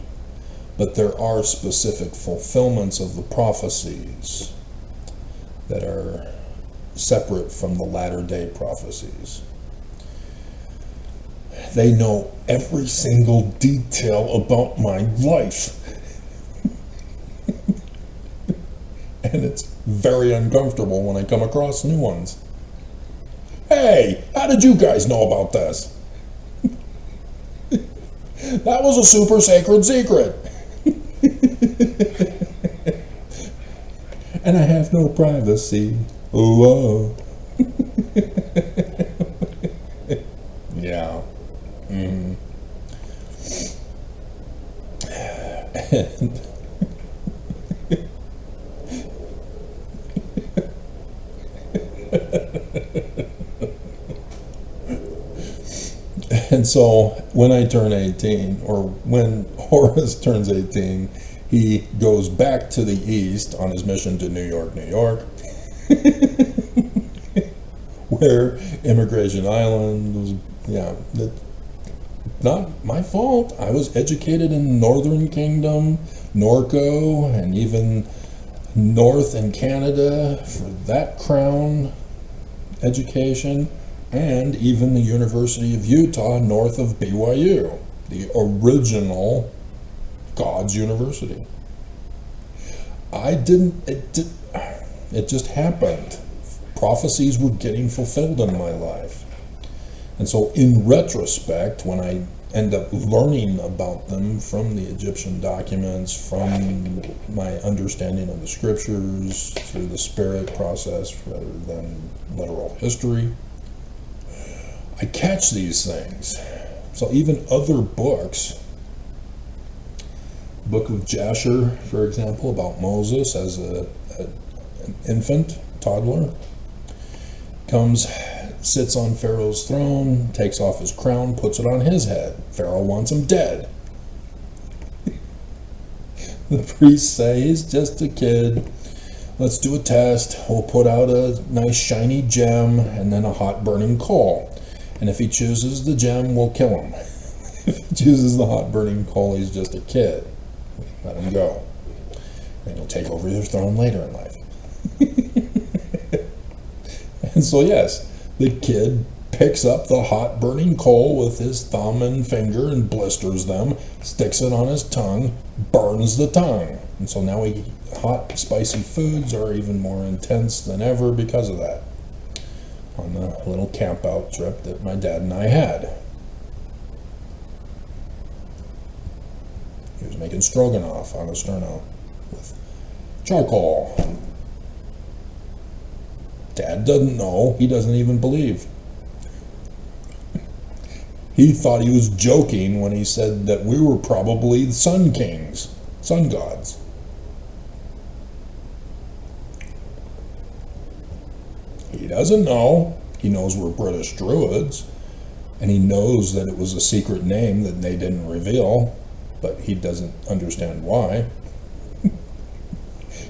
but there are specific fulfillments of the prophecies that are separate from the latter-day prophecies. They know every single detail about my life. And it's very uncomfortable when I come across new ones. Hey, how did you guys know about this? That was a super sacred secret. And I have no privacy. Whoa. Yeah. Mm. And so when I turn 18, or when Horus turns 18, he goes back to the east on his mission to New York, New York, where Immigration Island was, yeah, Not my fault. I was educated in Northern Kingdom, Norco, and even North in Canada for that crown education, and even the University of Utah north of BYU, the original God's University. It just happened. Prophecies were getting fulfilled in my life. And so in retrospect, when I end up learning about them from the Egyptian documents, from my understanding of the scriptures, through the spirit process rather than literal history, I catch these things. So even other books, Book of Jasher, for example, about Moses as an infant, toddler, sits on Pharaoh's throne, takes off his crown, puts it on his head. Pharaoh wants him dead. The priests say, he's just a kid. Let's do a test. We'll put out a nice shiny gem and then a hot burning coal. And if he chooses the gem, we'll kill him. If he chooses the hot burning coal, he's just a kid. Let him go. And he'll take over his throne later in life. And so yes, the kid picks up the hot burning coal with his thumb and finger and blisters them, sticks it on his tongue, burns the tongue. And so now hot, spicy foods are even more intense than ever because of that. On the little camp out trip that my dad and I had. He was making stroganoff on a sterno with charcoal. Dad doesn't know. He doesn't even believe. He thought he was joking when he said that we were probably the sun kings, sun gods. He doesn't know. He knows we're British Druids, and he knows that it was a secret name that they didn't reveal, but he doesn't understand why.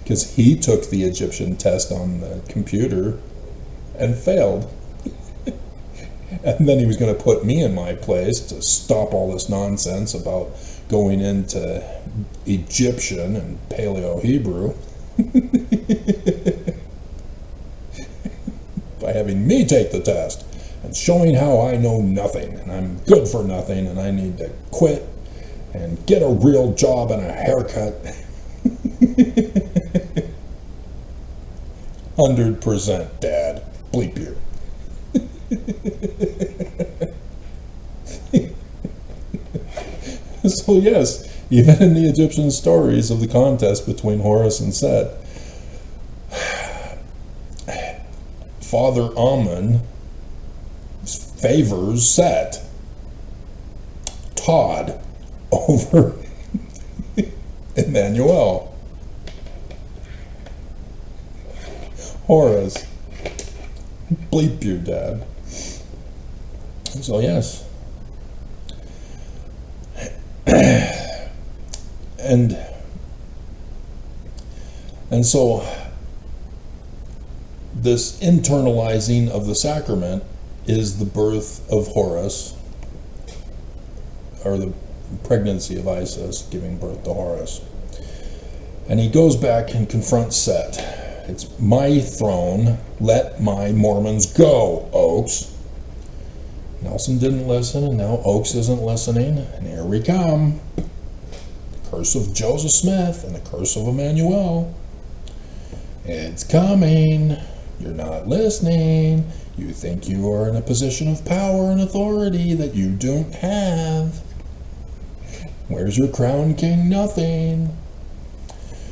Because he took the Egyptian test on the computer and failed. And then he was going to put me in my place to stop all this nonsense about going into Egyptian and Paleo-Hebrew by having me take the test and showing how I know nothing and I'm good for nothing and I need to quit and get a real job and a haircut. 100% Dad. Bleep you. So yes, even in the Egyptian stories of the contest between Horus and Set, Father Amun favors Set, Todd, over Immanuel. Horus, bleep you, Dad. So yes. And so this internalizing of the sacrament is the birth of Horus, or the pregnancy of Isis giving birth to Horus. And he goes back and confronts Set. It's my throne, let my Mormons go, Oaks. Nelson didn't listen, and now Oaks isn't listening, and here we come. The curse of Joseph Smith and the curse of Immanuel. It's coming. You're not listening. You think you are in a position of power and authority that you don't have. Where's your crown, king? Nothing.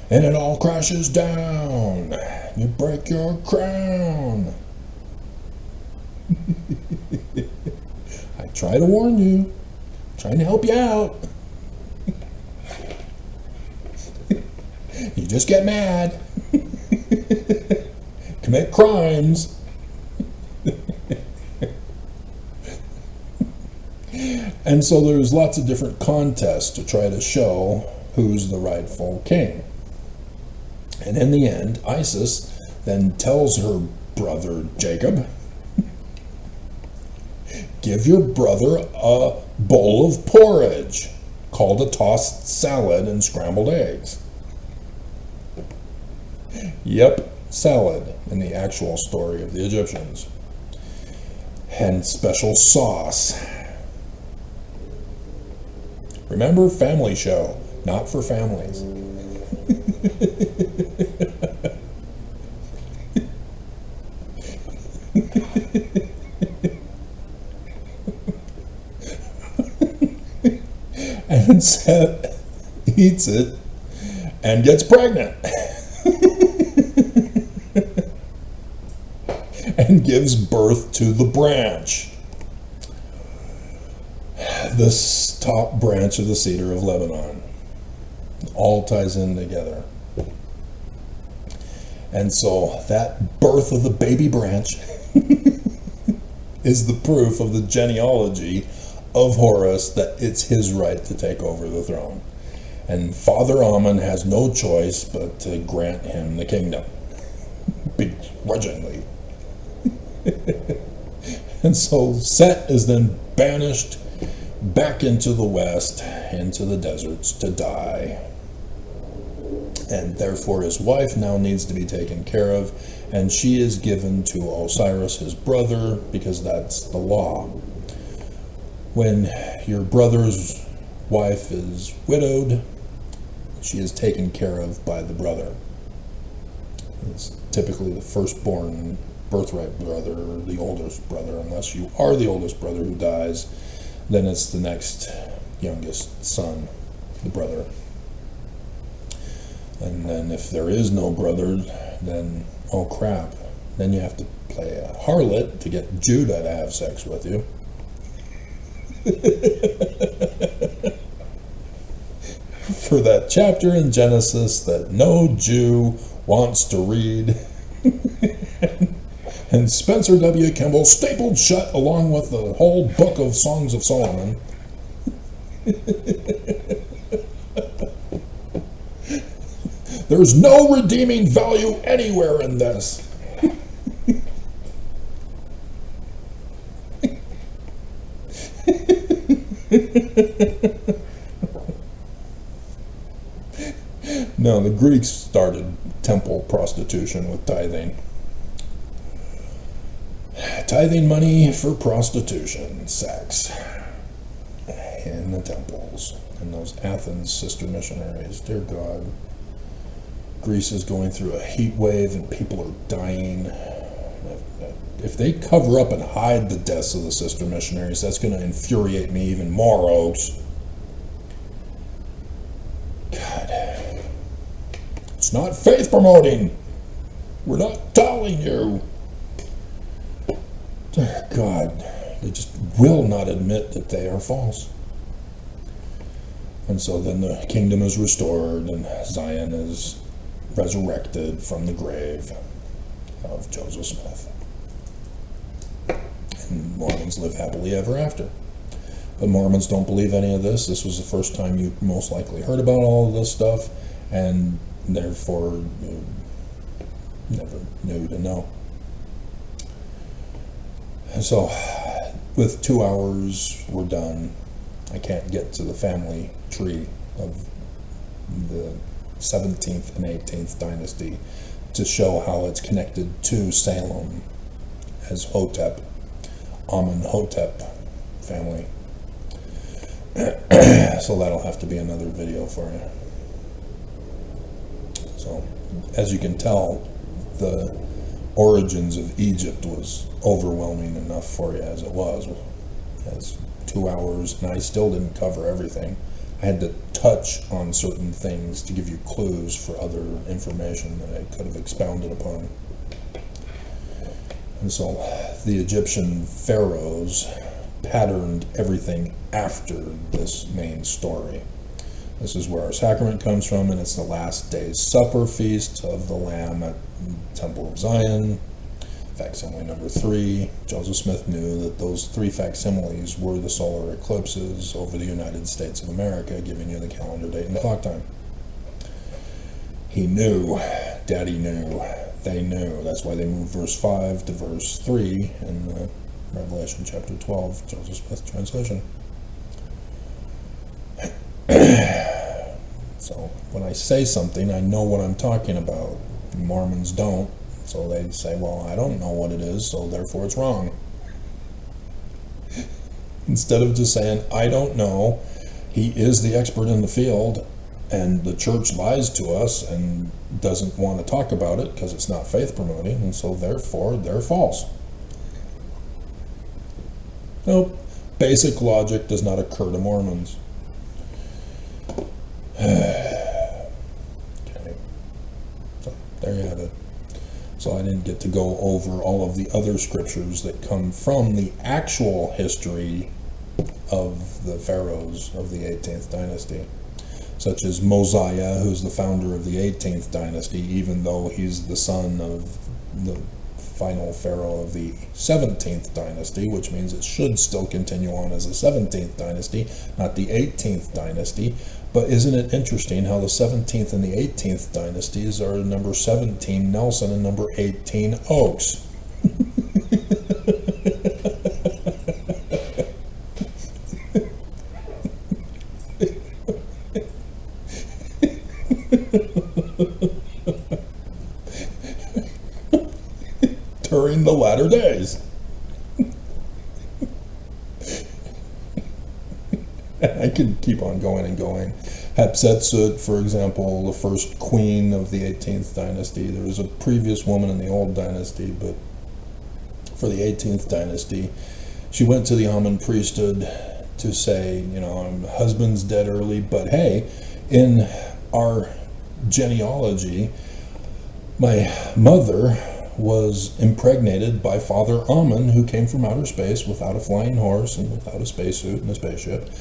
And it all crashes down. You break your crown. I try to warn you. I'm trying to help you out. You just get mad. Commit crimes. And so there's lots of different contests to try to show who's the rightful king. And in the end, Isis then tells her brother Jacob, give your brother a bowl of porridge, called a tossed salad and scrambled eggs. Yep, salad in the actual story of the Egyptians. And special sauce. Remember, family show, not for families. And Seth eats it and gets pregnant. And gives birth to the branch. This top branch of the cedar of Lebanon. All ties in together. And so that birth of the baby branch is the proof of the genealogy of Horus that it's his right to take over the throne. And Father Amun has no choice but to grant him the kingdom. Begrudgingly. And so Set is then banished back into the west, into the deserts to die. And therefore his wife now needs to be taken care of, and she is given to Osiris, his brother, because that's the law. When your brother's wife is widowed, she is taken care of by the brother. It's typically the firstborn birthright brother, or the oldest brother, unless you are the oldest brother who dies, then it's the next youngest son, the brother. And then if there is no brother, then, oh crap, then you have to play a harlot to get Judah to have sex with you. For that chapter in Genesis that no Jew wants to read. And Spencer W. Kimball stapled shut along with the whole book of Songs of Solomon. There's no redeeming value anywhere in this. No, the Greeks started temple prostitution with tithing. Tithing money for prostitution, sex, in the temples. And those Athens sister missionaries, dear God. Greece is going through a heat wave and people are dying. If they cover up and hide the deaths of the sister missionaries, that's going to infuriate me even more, Oaks. God. It's not faith promoting. We're not telling you. God, they just will not admit that they are false. And so then the kingdom is restored and Zion is resurrected from the grave of Joseph Smith. And Mormons live happily ever after. But Mormons don't believe any of this. This was the first time you most likely heard about all of this stuff, and therefore you never knew to know. And so, with 2 hours, we're done. I can't get to the family tree of the 17th and 18th dynasty to show how it's connected to Salem as Hotep, Amenhotep family. So that'll have to be another video for you. So, as you can tell, the origins of Egypt was overwhelming enough for you as it was. As 2 hours, and I still didn't cover everything. I had to touch on certain things to give you clues for other information that I could have expounded upon. And so the Egyptian pharaohs patterned everything after this main story. This is where our sacrament comes from, and it's the last day's supper feast of the Lamb at Temple of Zion. Facsimile number 3. Joseph Smith knew that those 3 facsimiles were the solar eclipses over the United States of America, giving you the calendar date and clock time. He knew. Daddy knew. They knew. That's why they moved verse 5 to verse 3 in the Revelation chapter 12, Joseph Smith translation. So when I say something, I know what I'm talking about. Mormons don't, so they say, well, I don't know what it is, so therefore it's wrong. Instead of just saying, I don't know, he is the expert in the field, and the church lies to us and doesn't want to talk about it because it's not faith promoting, and so therefore they're false. Nope. Basic logic does not occur to Mormons. Okay. So there you have it. So I didn't get to go over all of the other scriptures that come from the actual history of the pharaohs of the 18th dynasty, such as Mosiah, who's the founder of the 18th dynasty, even though he's the son of the final pharaoh of the 17th dynasty, which means it should still continue on as the 17th dynasty, not the 18th dynasty. But isn't it interesting how the 17th and the 18th dynasties are number 17 Nelson and number 18 Oaks? During the latter days. I could keep on going and going. Hatshepsut, for example, the first queen of the 18th dynasty. There was a previous woman in the old dynasty, but for the 18th dynasty, she went to the Amun priesthood to say, you know, my husband's dead early, but hey, in our genealogy, my mother was impregnated by Father Amun, who came from outer space without a flying horse and without a spacesuit and a spaceship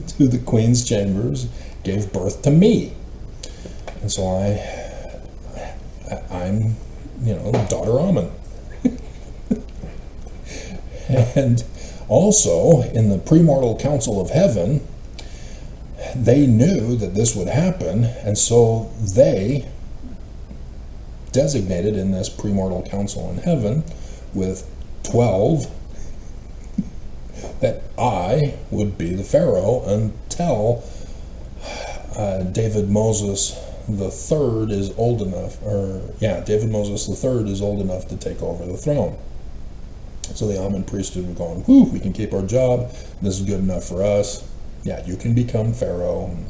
to the queen's chambers, gave birth to me. And so I'm, you know, daughter Amun. And also, in the premortal council of heaven, they knew that this would happen, and so they designated in this premortal council in heaven with 12 that I would be the pharaoh until David Moses the third is old enough, David Moses the third is old enough to take over the throne. So the Amun priesthood were going, whew, we can keep our job, this is good enough for us. Yeah, you can become pharaoh, and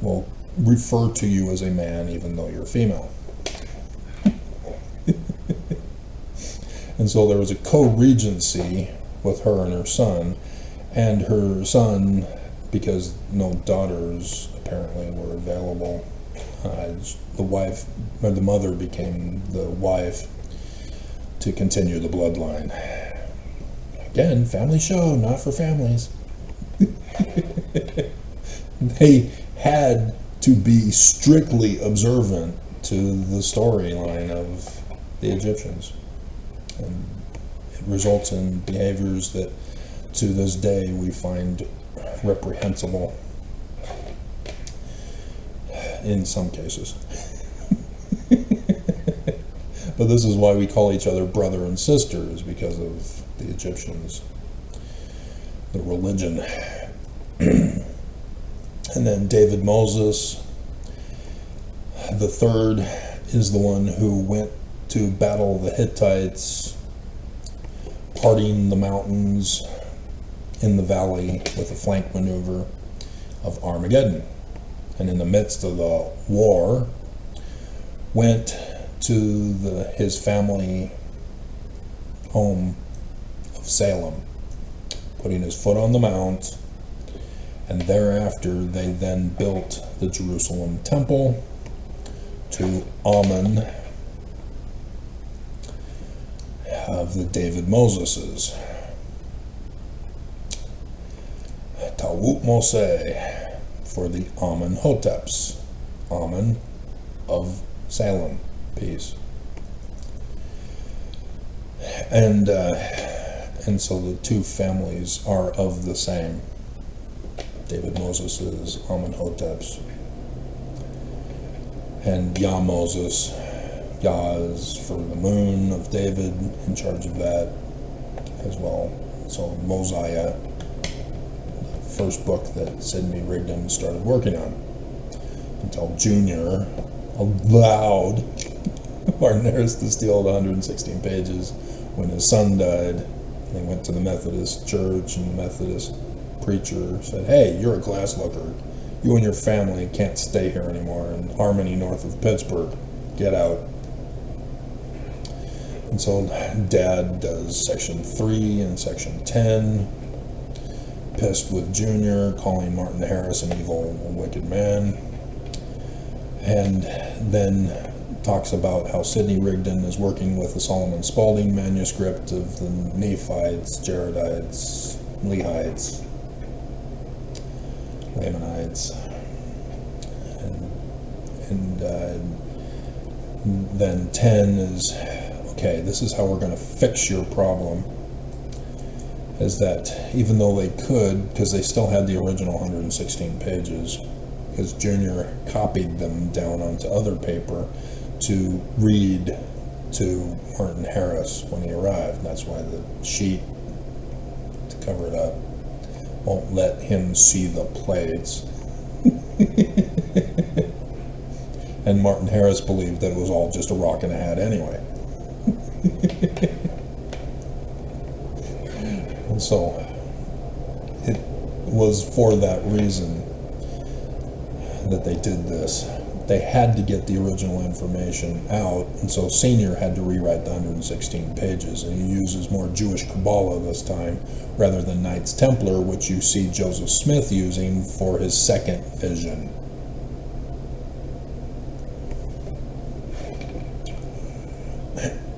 we'll refer to you as a man even though you're female. And so there was a co-regency with her and her son, because no daughters apparently were available, the wife, or the mother became the wife to continue the bloodline. Again, family show, not for families. They had to be strictly observant to the storyline of the Egyptians. And it results in behaviors that to this day we find reprehensible in some cases. But this is why we call each other brother and sister, is because of the Egyptians, the religion. And then David Moses the third is the one who went to battle the Hittites, parting the mountains in the valley with a flank maneuver of Armageddon. And in the midst of the war, went to his family home of Salem, putting his foot on the mount, and thereafter they then built the Jerusalem temple to Amun of the David Moseses. Tawut Moshe for the Amun Hoteps, Amun of Salem, peace. And so the two families are of the same. David Moses is Amun-hotep's, and Yah Moses, Yah is for the moon of David, in charge of that, as well. So Mosiah, the first book that Sidney Rigdon started working on, until Junior allowed Martin Harris to steal the 116 pages when his son died. They went to the Methodist church, and the Methodist preacher said, "Hey, you're a glass looker. You and your family can't stay here anymore in Harmony, north of Pittsburgh. Get out." And so Dad does section 3 and section 10, pissed with Junior, calling Martin Harris an evil, wicked man. And then talks about how Sidney Rigdon is working with the Solomon Spaulding manuscript of the Nephites, Jaredites, Lehites, Lamanites, and then 10 is, okay, this is how we're going to fix your problem, is that even though they could, because they still had the original 116 pages, because Junior copied them down onto other paper to read to Martin Harris when he arrived. That's why the sheet, to cover it up, won't let him see the plates. And Martin Harris believed that it was all just a rock and a hat anyway. And so it was for that reason that they did this. They had to get the original information out, and so Senior had to rewrite the 116 pages, and he uses more Jewish Kabbalah this time rather than Knights Templar, which you see Joseph Smith using for his second vision.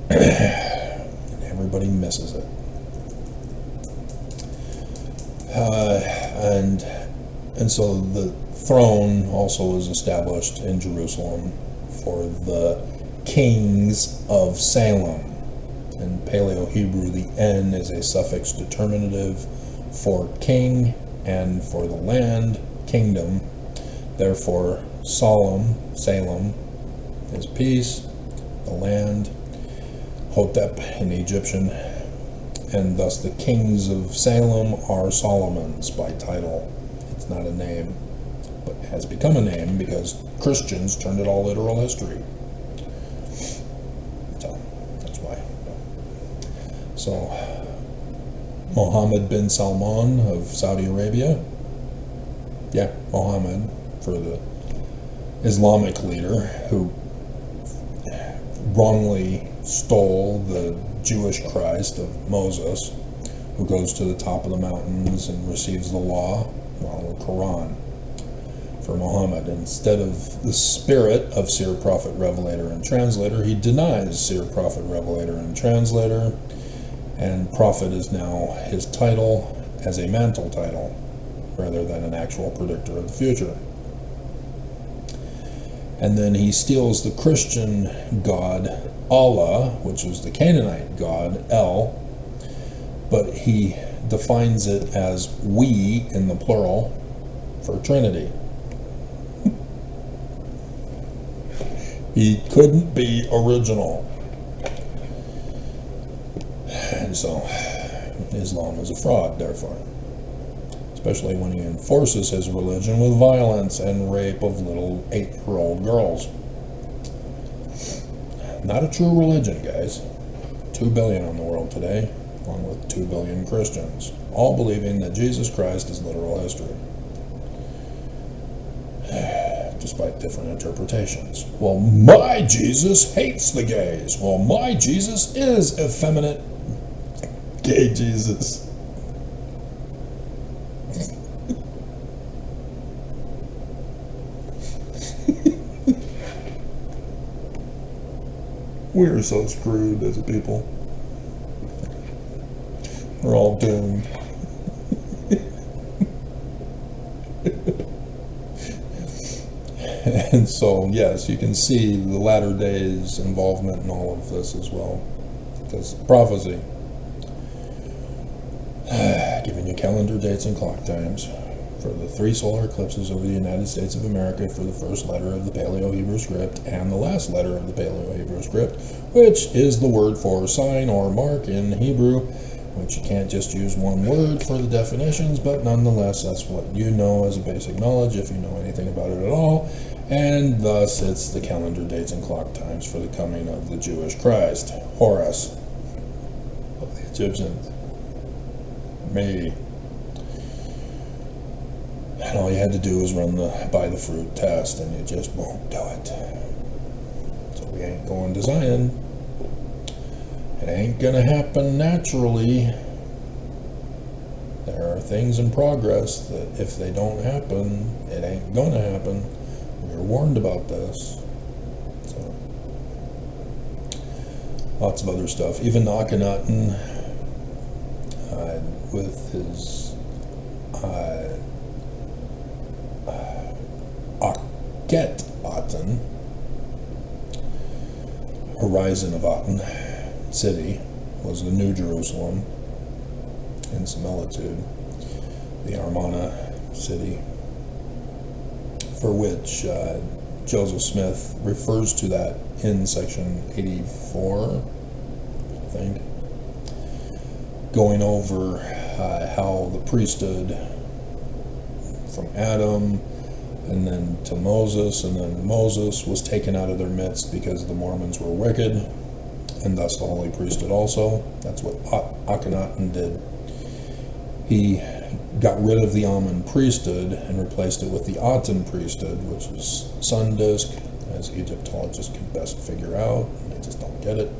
And everybody misses it. And so the throne also is established in Jerusalem for the kings of Salem. In Paleo-Hebrew, the N is a suffix determinative for king and for the land, kingdom. Therefore, Salem is peace, the land, Hotep in Egyptian, and thus the kings of Salem are Solomons by title. It's not a name, but has become a name because Christians turned it all literal history. So that's why. So Mohammed bin Salman of Saudi Arabia, Mohammed, for the Islamic leader who wrongly stole the Jewish Christ of Moses, who goes to the top of the mountains and receives the law, the Quran, for Muhammad. Instead of the spirit of seer, prophet, revelator, and translator, he denies seer, prophet, revelator, and translator, and prophet is now his title as a mantle title rather than an actual predictor of the future. And then he steals the Christian god Allah, which is the Canaanite god El, but he defines it as we in the plural for Trinity. He couldn't be original. And so Islam is a fraud, therefore. Especially when he enforces his religion with violence and rape of little 8-year-old girls. Not a true religion, guys. 2 billion on the world today, along with 2 billion Christians, all believing that Jesus Christ is literal history, despite different interpretations. Well, my Jesus hates the gays. Well, my Jesus is effeminate gay Jesus. We're so screwed as a people. We're all doomed. And so, yes, you can see the latter days involvement in all of this as well. Because prophecy, giving you calendar dates and clock times for the 3 solar eclipses over the United States of America for the first letter of the Paleo-Hebrew script and the last letter of the Paleo-Hebrew script, which is the word for sign or mark in Hebrew, which you can't just use one word for the definitions, but nonetheless, that's what you know as a basic knowledge if you know anything about it at all. And thus, it's the calendar dates and clock times for the coming of the Jewish Christ, Horus, of the Egyptians. Me. And all you had to do was run the buy the fruit test, and you just won't do it. So we ain't going to Zion. It ain't gonna happen naturally. There are things in progress that if they don't happen, it ain't gonna happen. We were warned about this. So, lots of other stuff. Even Akhenaten, with his Akhenaten, horizon of Aten city, was the New Jerusalem in similitude, the Armana city, for which Joseph Smith refers to that in section 84, I think, going over how the priesthood from Adam and then to Moses, and then Moses was taken out of their midst because the Mormons were wicked, and thus the holy priesthood also. That's what Akhenaten did. He got rid of the Amun priesthood and replaced it with the Aten priesthood, which is sun disk, as Egyptologists can best figure out. They just don't get it.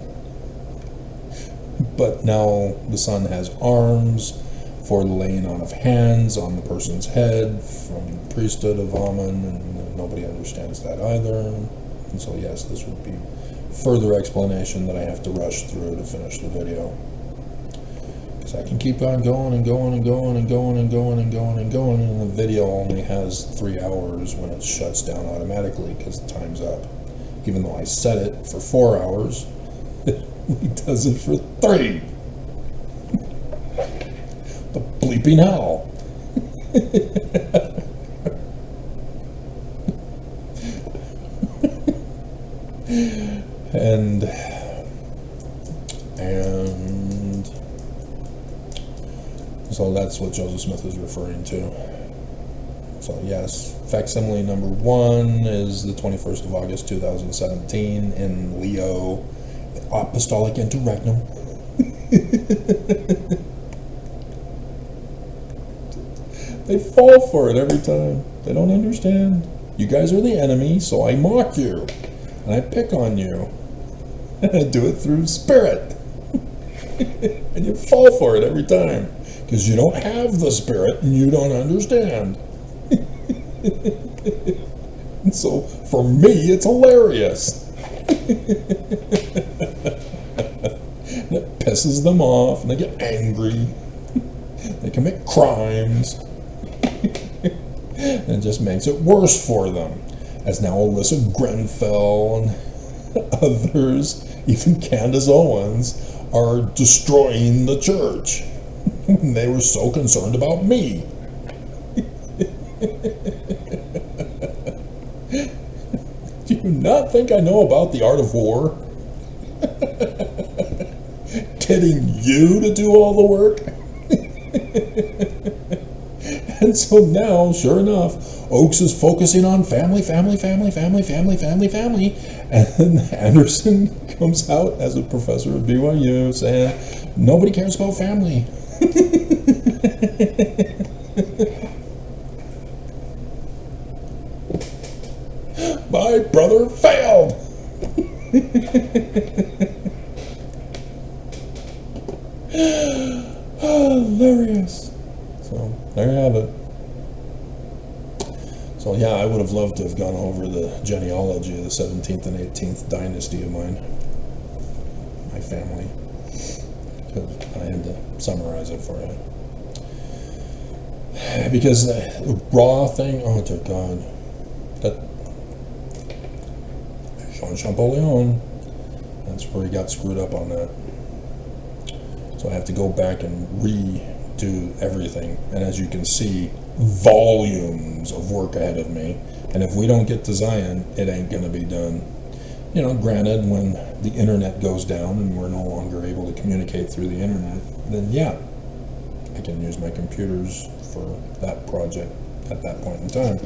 But now the sun has arms for the laying on of hands on the person's head from the priesthood of Amun, and nobody understands that either. And so yes, this would be further explanation that I have to rush through to finish the video. Because I can keep on going and going and going and going and going and going and going, and the video only has 3 hours when it shuts down automatically because the time's up. Even though I set it for 4 hours, it does it for 3. The bleeping hell. And so that's what Joseph Smith is referring to. So yes, facsimile number 1 is the 21st of August 2017 in Leo, Apostolic Interregnum. They fall for it every time. They don't understand. You guys are the enemy, so I mock you. And I pick on you. And I do it through spirit. And you fall for it every time. Because you don't have the spirit and you don't understand. And so, for me, it's hilarious. And it pisses them off, and they get angry. They commit crimes. And it just makes it worse for them. As now Alyssa Grenfell and others, even Candace Owens, are destroying the church. They were so concerned about me. Do you not think I know about the art of war? Getting you to do all the work? And so now, sure enough, Oakes is focusing on family, family, family, family, family, family, family. And then Anderson comes out as a professor at BYU saying, nobody cares about family. My brother failed. Hilarious. So there you have it. So yeah, I would have loved to have gone over the genealogy of the 17th and 18th dynasty of mine, my family, because I had to summarize it for you. Because the raw thing, oh dear God, that Jean Champollion, that's where he got screwed up on that. So I have to go back and redo everything, and as you can see, volumes of work ahead of me. And if we don't get to Zion, it ain't gonna be done. Granted, when the internet goes down and we're no longer able to communicate through the internet, then yeah, I can use my computers for that project at that point in time.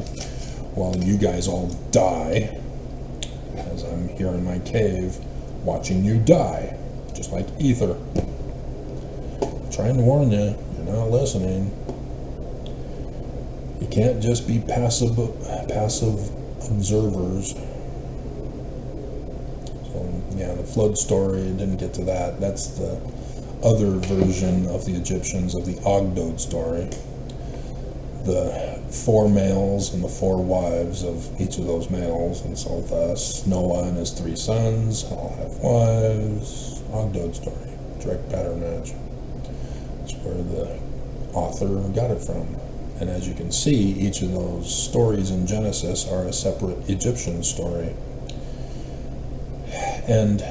While you guys all die, as I'm here in my cave, watching you die, just like ether. Trying to warn you, you're not listening. You can't just be passive observers. So yeah, the flood story, didn't get to that. That's the other version of the Egyptians of the Ogdode story. The 4 males and the 4 wives of each of those males, and so thus Noah and his 3 sons all have wives. Ogdode story, direct pattern match. That's where the author got it from. And as you can see, each of those stories in Genesis are a separate Egyptian story. And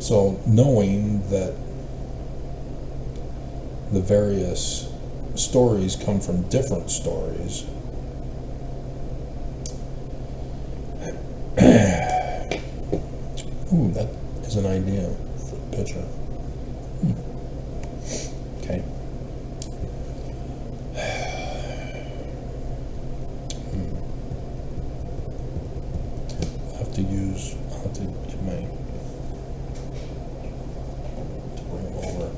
so knowing that the various stories come from different stories, ooh, that is an idea for a picture. Okay. I'll have to get my, to bring them over.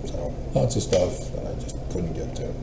So, lots of stuff that I just couldn't get to.